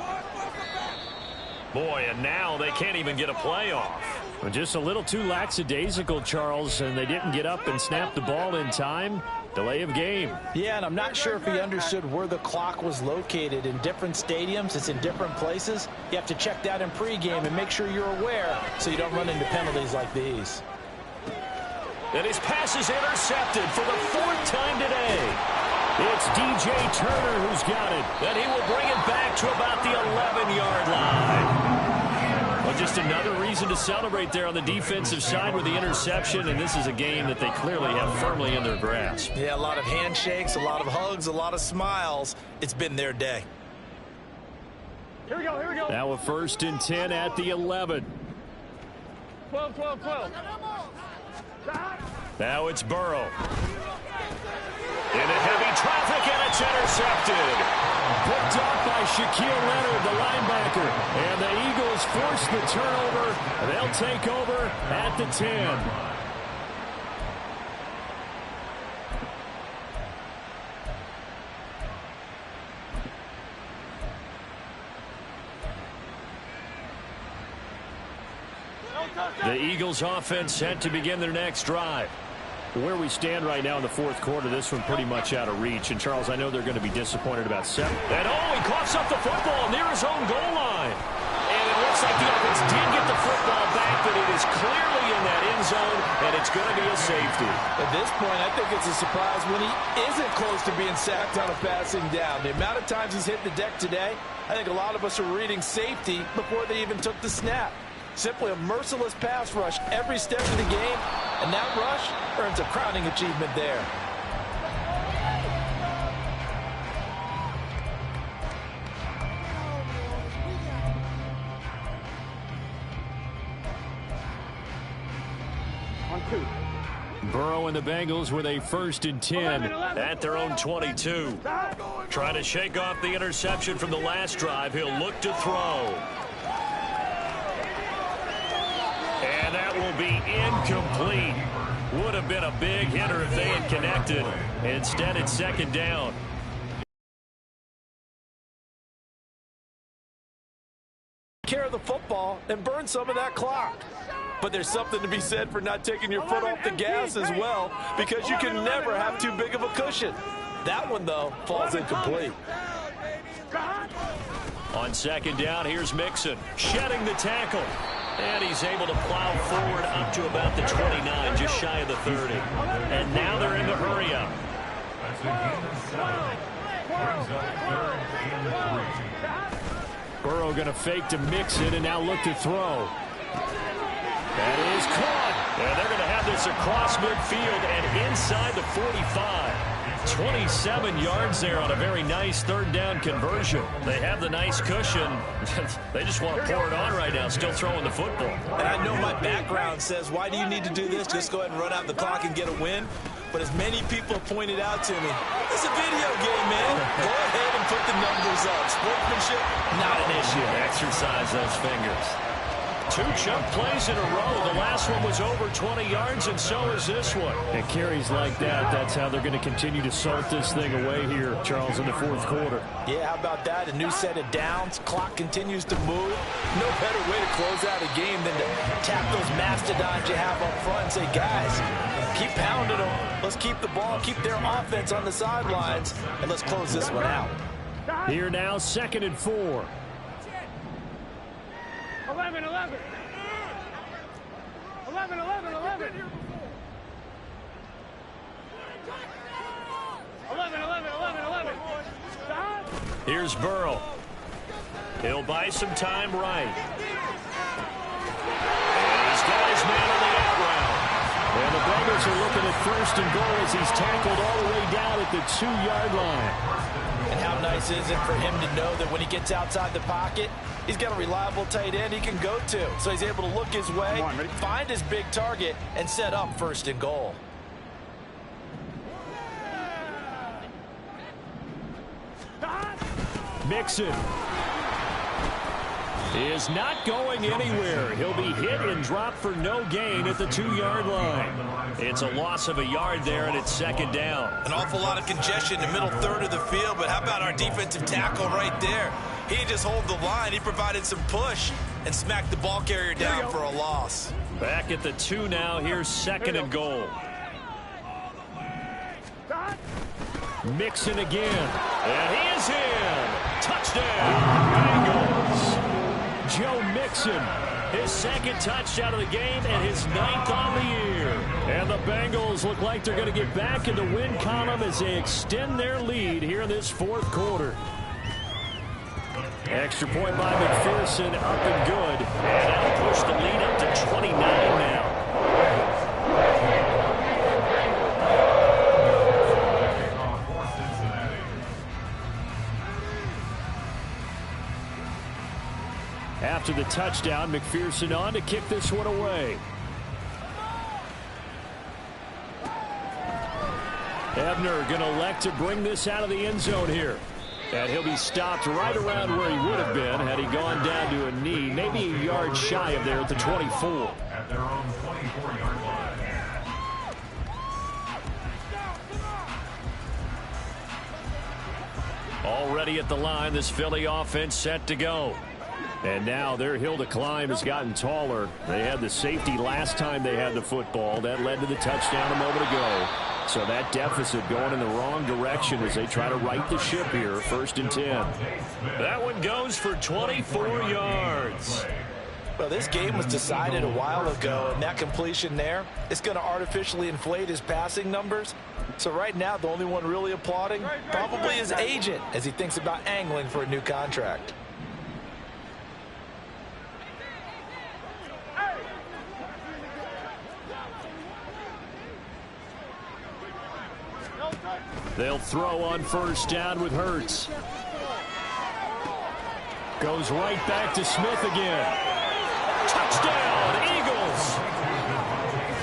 Boy, and now they can't even get a play off. Well, just a little too lackadaisical, Charles, and they didn't get up and snap the ball in time. Delay of game. Yeah, and I'm not sure if he understood where the clock was located. In different stadiums, it's in different places. You have to check that in pregame and make sure you're aware so you don't run into penalties like these. And his pass is intercepted for the 4th time today. It's DJ Turner who's got it. And he will bring it back to about the 11-yard line. Well, just another reason to celebrate there on the defensive side with the interception. And this is a game that they clearly have firmly in their grasp. Yeah, a lot of handshakes, a lot of hugs, a lot of smiles. It's been their day. Here we go. Now a 1st and 10 at the 11. 12. Now it's Burrow. Into heavy traffic, and it's intercepted. Picked off by Shaquille Leonard, the linebacker. And the Eagles force the turnover. They'll take over at the 10. The Eagles offense set to begin their next drive. Where we stand right now in the 4th quarter, this one pretty much out of reach. And, Charles, I know they're going to be disappointed about 7. And, he coughs up the football near his own goal line. And it looks like the offense did get the football back, but it is clearly in that end zone, and it's going to be a safety. At this point, I think it's a surprise when he isn't close to being sacked on a passing down. The amount of times he's hit the deck today, I think a lot of us are reading safety before they even took the snap. Simply a merciless pass rush every step of the game, and that rush earns a crowning achievement there. Burrow and the Bengals with a 1st and 10 at their own 22. Trying to shake off the interception from the last drive. He'll look to throw. And that will be incomplete. Would have been a big hitter if they had connected. Instead, it's 2nd down. Care of the football and burn some of that clock. But there's something to be said for not taking your foot off the gas as well, because you can never have too big of a cushion. That one, though, falls incomplete. On 2nd down, here's Mixon, shedding the tackle. And he's able to plow forward up to about the 29, just shy of the 30. And now they're in the hurry up. Burrow going to fake to Mixon and now look to throw. That is caught. And they're going to have this across midfield and inside the 45. 27 yards there on a very nice 3rd down conversion. They have the nice cushion. They just want to pour it on right now, still throwing the football. And I know my background says, why do you need to do this? Just go ahead and run out the clock and get a win. But as many people have pointed out to me, it's a video game, man. Go ahead and put the numbers up. Sportsmanship, not an issue. Exercise those fingers. 2 chunk plays in a row. The last one was over 20 yards, and so is this one. And carries like that, that's how they're going to continue to salt this thing away here, Charles, in the 4th quarter. Yeah, how about that? A new set of downs. Clock continues to move. No better way to close out a game than to tap those mastodons you have up front and say, guys, keep pounding them. Let's keep the ball, keep their offense on the sidelines, and let's close this one out. Here now, 2nd and 4. 11, 11. 11, 11, 11. 11, 11, 11, 11. Here's Burrow. He'll buy some time right. And he's got his man on the out route. And the Bengals are looking at 1st and goal as he's tackled all the way down at the 2-yard line. And how nice is it for him to know that when he gets outside the pocket, he's got a reliable tight end he can go to. So he's able to look his way, find his big target, and set up 1st and goal. Mixon is not going anywhere. He'll be hit and dropped for no gain at the 2-yard line. It's a loss of a yard there, and it's 2nd down. An awful lot of congestion in the middle 3rd of the field, but how about our defensive tackle right there? He didn't just hold the line. He provided some push and smacked the ball carrier down for a loss. Back at the 2 now. Here's 2nd and goal. Mixon again. And he is in. Touchdown, Bengals. Joe Mixon, his 2nd touchdown of the game and his 9th on the year. And the Bengals look like they're going to get back in the win column as they extend their lead here in this 4th quarter. Extra point by McPherson, up and good. And that'll push the lead up to 29 now. After the touchdown, McPherson on to kick this one away. Ebner going to elect to bring this out of the end zone here. And he'll be stopped right around where he would have been had he gone down to a knee, maybe a yard shy of there at the 24. At their own 24-yard line. Already at the line, this Philly offense set to go. And now their hill to climb has gotten taller. They had the safety last time they had the football. That led to the touchdown a moment ago. So that deficit going in the wrong direction as they try to right the ship here. 1st and 10. That one goes for 24 yards. Well, this game was decided a while ago, and that completion there is going to artificially inflate his passing numbers. So right now, the only one really applauding probably his agent as he thinks about angling for a new contract. They'll throw on first down with Hurts. Goes right back to Smith again. Touchdown, Eagles.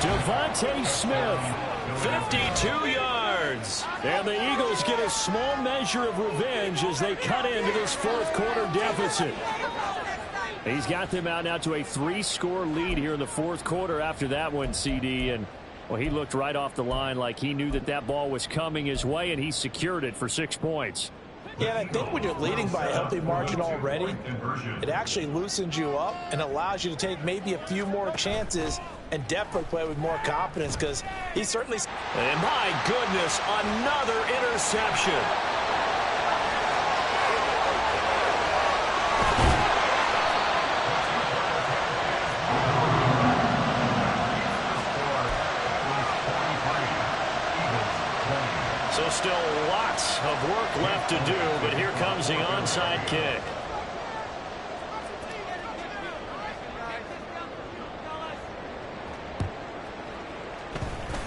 Devontae Smith, 52 yards. And the Eagles get a small measure of revenge as they cut into this fourth quarter deficit. He's got them out now to a 3-score lead here in the fourth quarter after that one, CD. And, well, he looked right off the line like he knew that that ball was coming his way, and he secured it for 6 points. Yeah, and I think when you're leading by a healthy margin already, it actually loosens you up and allows you to take maybe a few more chances and definitely play with more confidence because he certainly... And my goodness, another interception. So still lots of work left to do, but here comes the onside kick.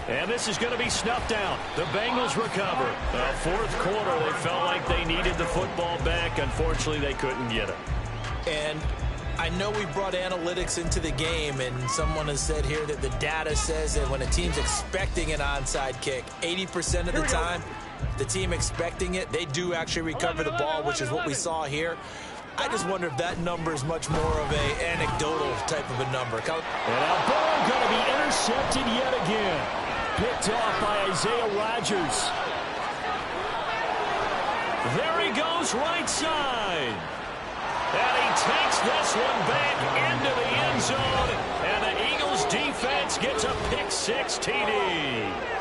And this is going to be snuffed out. The Bengals recover. Fourth quarter, they felt like they needed the football back. Unfortunately, they couldn't get it. And I know we brought analytics into the game, and someone has said here that the data says that when a team's expecting an onside kick, 80% of the time, the team expecting it, they do actually recover the ball, which is what we saw here. I just wonder if that number is much more of an anecdotal type of a number. And now ball going to be intercepted yet again. Picked off by Isaiah Rodgers. There he goes right side. And he takes this one back into the end zone. And the Eagles defense gets a pick-6 TD.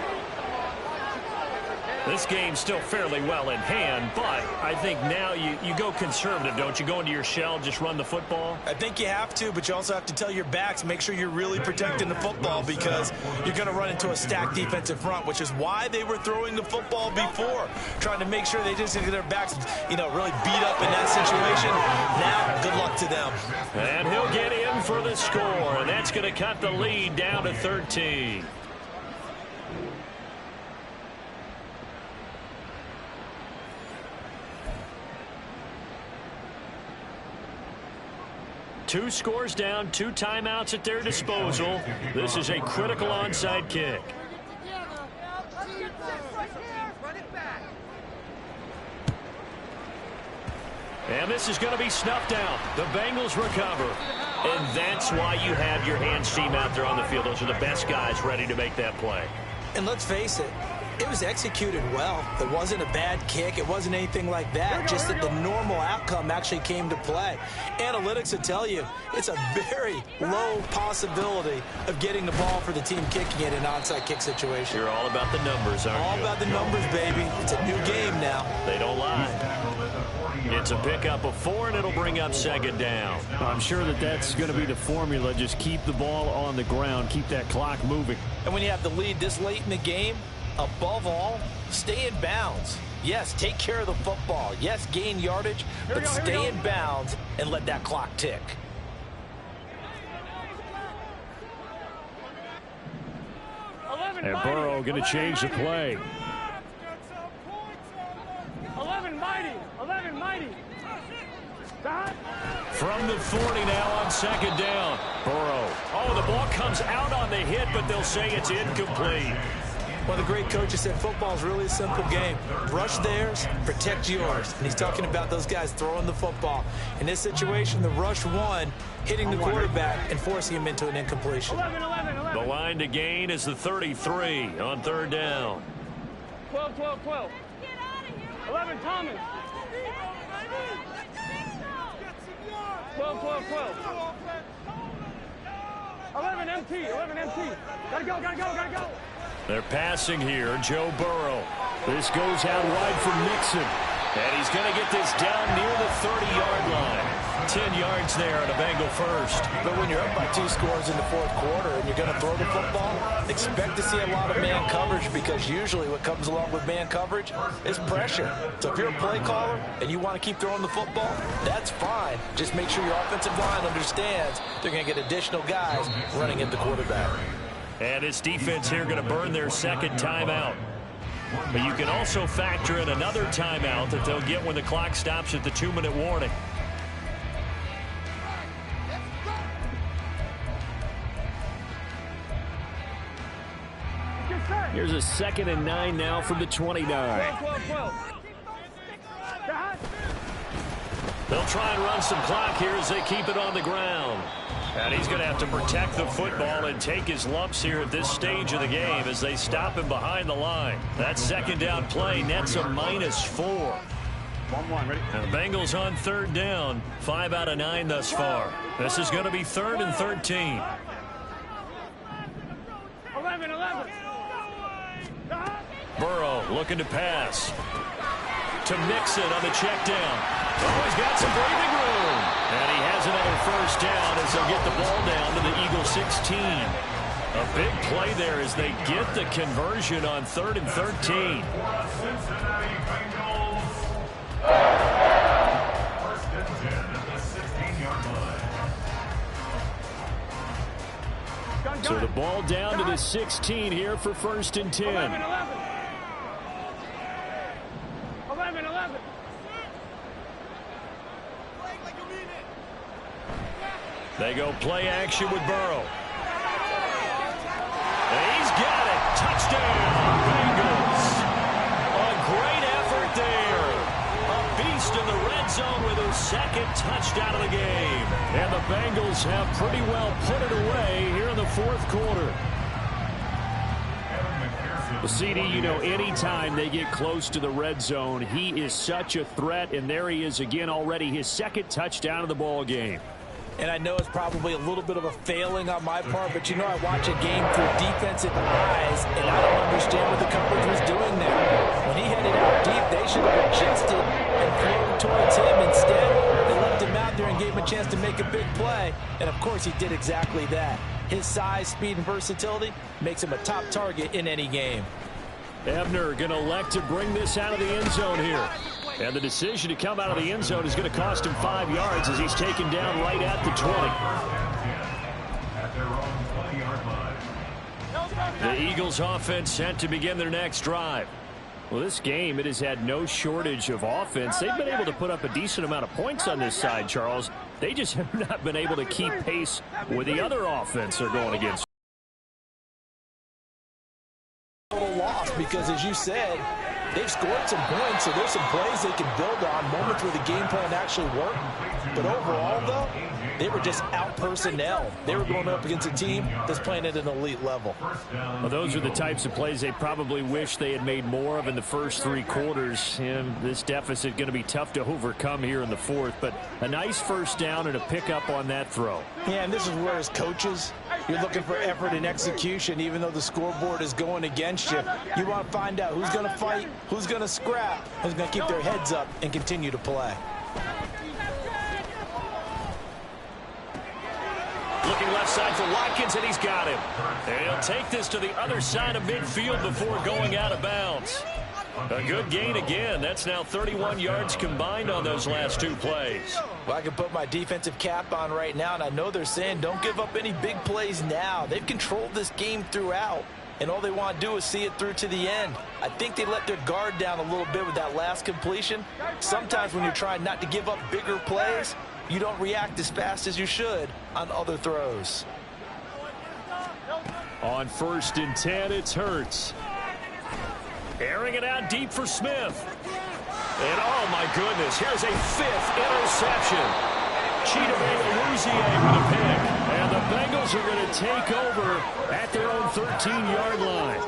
This game's still fairly well in hand, but I think now you go conservative, don't you? Go into your shell, just run the football? I think you have to, but you also have to tell your backs, make sure you're really protecting the football because you're going to run into a stacked defensive front, which is why they were throwing the football before, trying to make sure they just get their backs, really beat up in that situation. Now, good luck to them. And he'll get in for the score, and that's going to cut the lead down to 13. Two scores down, 2 timeouts at their disposal. This is a critical onside kick. And this is going to be snuffed out. The Bengals recover. And that's why you have your hands team out there on the field. Those are the best guys ready to make that play. And let's face it, it was executed well. It wasn't a bad kick. It wasn't anything like that. Just that the normal outcome actually came to play. Analytics will tell you it's a very low possibility of getting the ball for the team kicking it in an onside kick situation. You're all about the numbers, aren't you? All about the numbers, baby. It's a new game now. They don't lie. It's a pickup of 4, and it'll bring up second down. I'm sure that's going to be the formula. Just keep the ball on the ground. Keep that clock moving. And when you have the lead this late in the game, above all, stay in bounds. Yes, take care of the football. Yes, gain yardage, but stay in bounds and let that clock tick. And Burrow going to change the play. 11 mighty. From the 40 now on second down. Burrow. Oh, the ball comes out on the hit, but they'll say it's incomplete. One of the great coaches said football is really a simple game. Rush theirs, protect yours. And he's talking about those guys throwing the football. In this situation, the rush won, hitting the quarterback and forcing him into an incompletion. 11. The line to gain is the 33 on third down. 12. 11 Thomas. 12. 11 MT. Gotta go. They're passing here. Joe Burrow. This goes out wide for Mixon. And he's going to get this down near the 30-yard line. 10 yards there on a Bengal first. But when you're up by 2 scores in the fourth quarter and you're going to throw the football, expect to see a lot of man coverage, because usually what comes along with man coverage is pressure. So if you're a play caller and you want to keep throwing the football, that's fine. Just make sure your offensive line understands they're going to get additional guys running at the quarterback. And this defense here going to burn their second timeout. But you can also factor in another timeout that they'll get when the clock stops at the 2-minute warning. Here's a 2nd and 9 now from the 29. They'll try and run some clock here as they keep it on the ground. And he's going to have to protect the football and take his lumps here at this stage of the game as they stop him behind the line. That second down play nets a -4. 1-1, ready? And the Bengals on 3rd down, 5 out of 9 thus far. This is going to be 3rd and 13. 11. Burrow looking to pass. To Mixon on the check down. Oh, he's got some breathing room. And he has another first down as they'll get the ball down to the Eagle 16. A big play there as they get the conversion on 3rd and 13. Cincinnati Bengals. First and 10 at the 16-yard line. So the ball down to the 16 here for 1st and 10. 11. They go play action with Burrow. And he's got it. Touchdown, Bengals. A great effort there. A beast in the red zone with his 2nd touchdown of the game. And the Bengals have pretty well put it away here in the 4th quarter. Well, CD, you know, anytime they get close to the red zone, he is such a threat. And there he is again already, his 2nd touchdown of the ball game. And I know it's probably a little bit of a failing on my part, but you know I watch a game through defensive eyes, and I don't understand what the coverage was doing there. When he headed out deep, they should have adjusted and flown towards him. Instead, they left him out there and gave him a chance to make a big play. And, of course, he did exactly that. His size, speed, and versatility makes him a top target in any game. Ebner going to elect to bring this out of the end zone here. And the decision to come out of the end zone is going to cost him 5 yards as he's taken down right at the 20. At their own 20-yard line. The Eagles offense set to begin their next drive. Well, this game, it has had no shortage of offense. They've been able to put up a decent amount of points on this side, Charles. They just have not been able to keep pace with the other offense they're going against. Total loss because, as you said, they've scored some points, so there's some plays they can build on, moments where the game plan actually worked. But overall, though, they were just out-personnel. They were going up against a team that's playing at an elite level. Well, those are the types of plays they probably wish they had made more of in the first 3 quarters. And this deficit going to be tough to overcome here in the 4th. But a nice first down and a pickup on that throw. Yeah, and this is where, as coaches, you're looking for effort and execution, even though the scoreboard is going against you. You want to find out who's going to fight, who's going to scrap, who's going to keep their heads up and continue to play. Looking left side for Watkins, and he's got him. And he'll take this to the other side of midfield before going out of bounds. A good gain again. That's now 31 yards combined on those last 2 plays. Well, I can put my defensive cap on right now, and I know they're saying don't give up any big plays now. They've controlled this game throughout, and all they want to do is see it through to the end. I think they let their guard down a little bit with that last completion. Sometimes when you're trying not to give up bigger plays, you don't react as fast as you should on other throws. On 1st and 10, it's Hurts. Airing it out deep for Smith. And oh my goodness, here's a 5th interception. Chidobe with a pick. And the Bengals are going to take over at their own 13-yard line.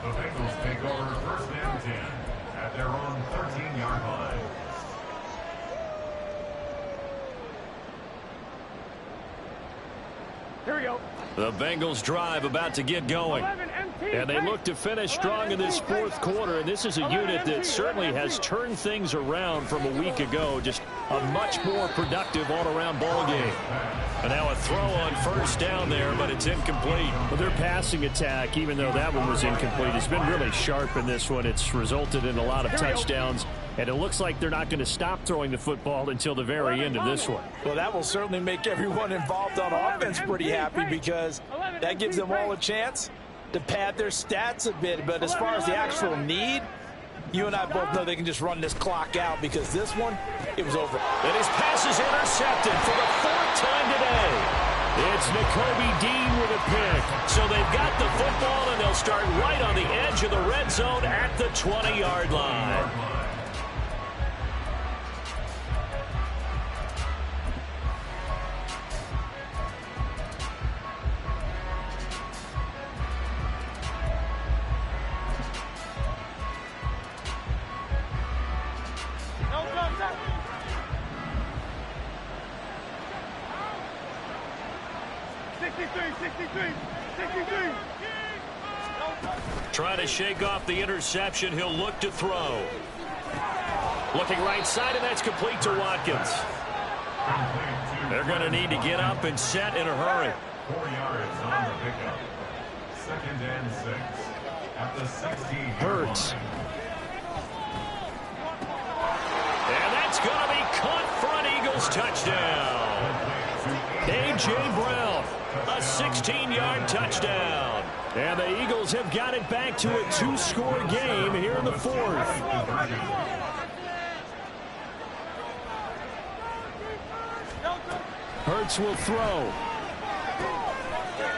The Bengals take over 1st and 10 at their own 13-yard line. Here we go. The Bengals drive about to get going. 11 MT And they look to finish strong in this fourth quarter, and this is a unit that certainly has turned things around from a week ago. Just a much more productive all-around ball game. And now a throw on first down there, but it's incomplete. Well, their passing attack, even though that one was incomplete, has been really sharp in this one. It's resulted in a lot of touchdowns, and it looks like they're not going to stop throwing the football until the very end of this one. Well, that will certainly make everyone involved on offense pretty happy, because that gives them all a chance to pad their stats a bit. But as far as the actual need, you and I both know they can just run this clock out, because this one, it was over. And his pass is intercepted for the fourth time today. It's Nakobe Dean with a pick. So they've got the football, and they'll start right on the edge of the red zone at the 20-yard line. Trying to shake off the interception. He'll look to throw. Looking right side, and that's complete to Watkins. They're going to need to get up and set in a hurry. 4 yards on the pickup. 2nd and 6 at the 16. Hurts. And that's going to be caught for an Eagles touchdown. A.J. Brown, a 16-yard touchdown. And the Eagles have got it back to a 2-score game here in the fourth. Hurts will throw.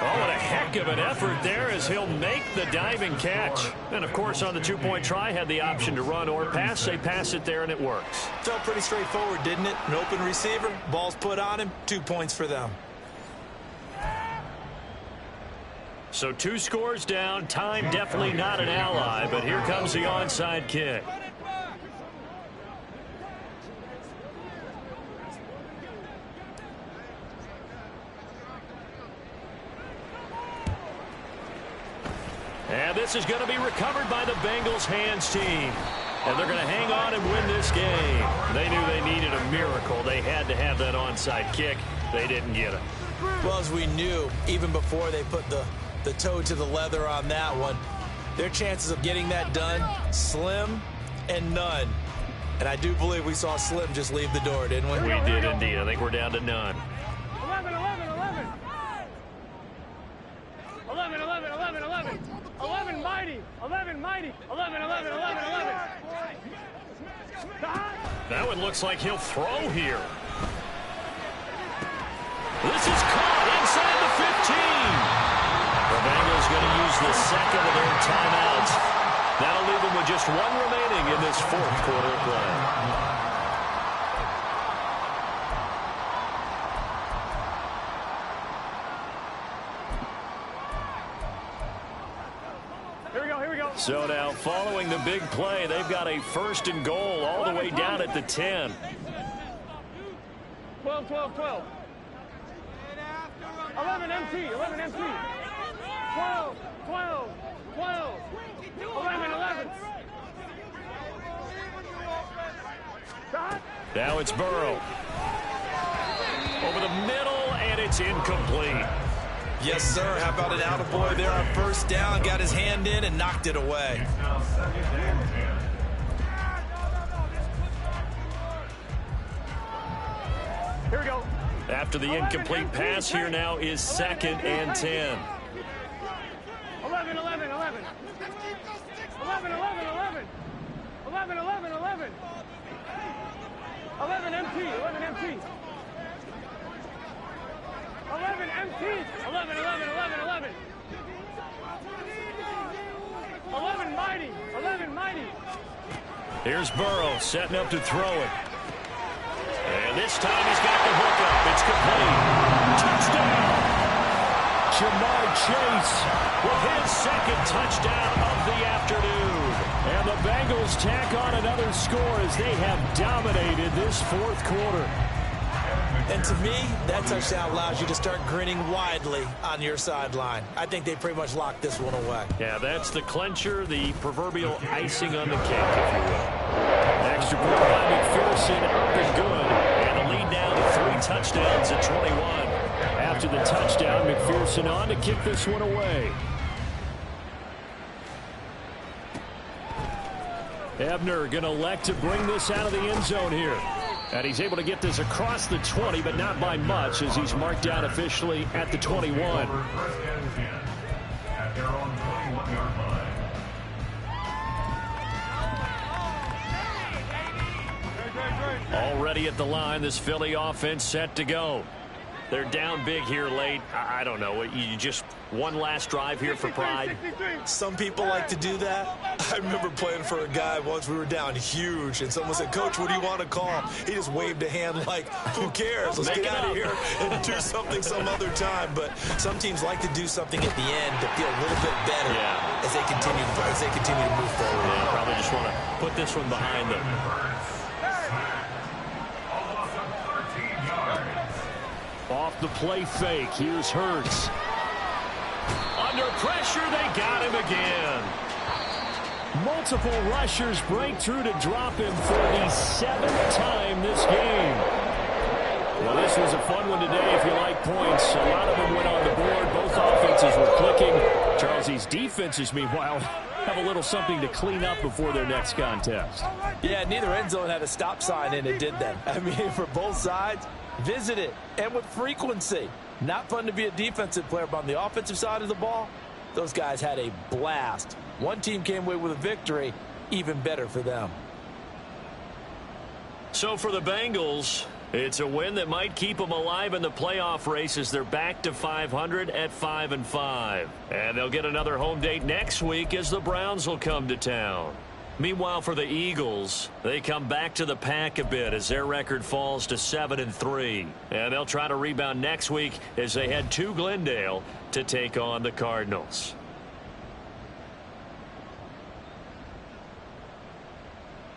Oh, what a heck of an effort there as he'll make the diving catch. And, of course, on the two-point try, had the option to run or pass. They pass it there, and it works. Felt pretty straightforward, didn't it? An open receiver, ball's put on him, 2 points for them. So 2 scores down. Time definitely not an ally, but here comes the onside kick. And this is going to be recovered by the Bengals hands team. And they're going to hang on and win this game. They knew they needed a miracle. They had to have that onside kick. They didn't get it. Well, as we knew, even before they put the toe to the leather on that one, their chances of getting that done, slim and none. And I do believe we saw Slim just leave the door, didn't we? We did indeed. I think we're down to none. 11, 11, 11. 11, 11, 11, 11. 11 mighty. 11 mighty. 11, 11, 11, 11. That one looks like he'll throw here. This is caught inside the 15. The Bengals going to use the second of their timeouts. That'll leave them with just one remaining in this fourth quarter of play. Here we go. So now, following the big play, they've got a 1st and goal all the way down at the 10. 12, 12, 12. 11 MT, 11 MT. 12, 12, 12. 11, 11. Now it's Burrow. Over the middle, and it's incomplete. Yes, sir. How about an attaboy there on first down? Got his hand in and knocked it away. Now 2nd and 10. Here we go. After the incomplete pass, here now is 2nd and 10. 11, 11, 11. 11, 11, 11. 11, 11, 11. 11 MT, 11 MT. 11 MT. 11, 11, 11, 11. 11 mighty, 11 mighty. Here's Burrow setting up to throw it. And this time he's got the hook up. It's complete. Touchdown. Jamar Chase With his 2nd touchdown of the afternoon. and the Bengals tack on another score as they have dominated this fourth quarter. And to me, that touchdown allows you to start grinning widely on your sideline. I think they pretty much locked this one away. Yeah, that's the clincher, the proverbial icing on the cake, if you will. Extra point by McPherson, up and good. And a lead down to 3 touchdowns at 21. After the touchdown, McPherson on to kick this one away. Ebner going to elect to bring this out of the end zone here. And he's able to get this across the 20, but not by much, as he's marked down officially at the 21. First and 10 at their own 21-yard line. Already at the line, this Philly offense set to go. They're down big here late. I don't know. You just one last drive here for pride. Some people like to do that. I remember playing for a guy once. We were down huge, and someone said, "Coach, what do you want to call?" He just waved a hand like, "Who cares? Let's get out of here and do something some other time." But some teams like to do something at the end to feel a little bit better as they continue to move forward. Yeah, probably just want to put this one behind them. Off the play fake, here's Hurts. Under pressure, they got him again. Multiple rushers break through to drop him for the 7th time this game. Well, this was a fun one today if you like points. A lot of them went on the board. Both offenses were clicking. Charles, these defenses, meanwhile, have a little something to clean up before their next contest. Yeah, neither end zone had a stop sign in it, did they? I mean, for both sides, visit it, and with frequency. Not fun to be a defensive player, but on the offensive side of the ball, those guys had a blast. One team came away with a victory, even better for them. So for the Bengals, it's a win that might keep them alive in the playoff race as they're back to 500 at 5-5. And they'll get another home date next week as the Browns will come to town. Meanwhile, for the Eagles, they come back to the pack a bit as their record falls to 7-3. And they'll try to rebound next week as they head to Glendale to take on the Cardinals.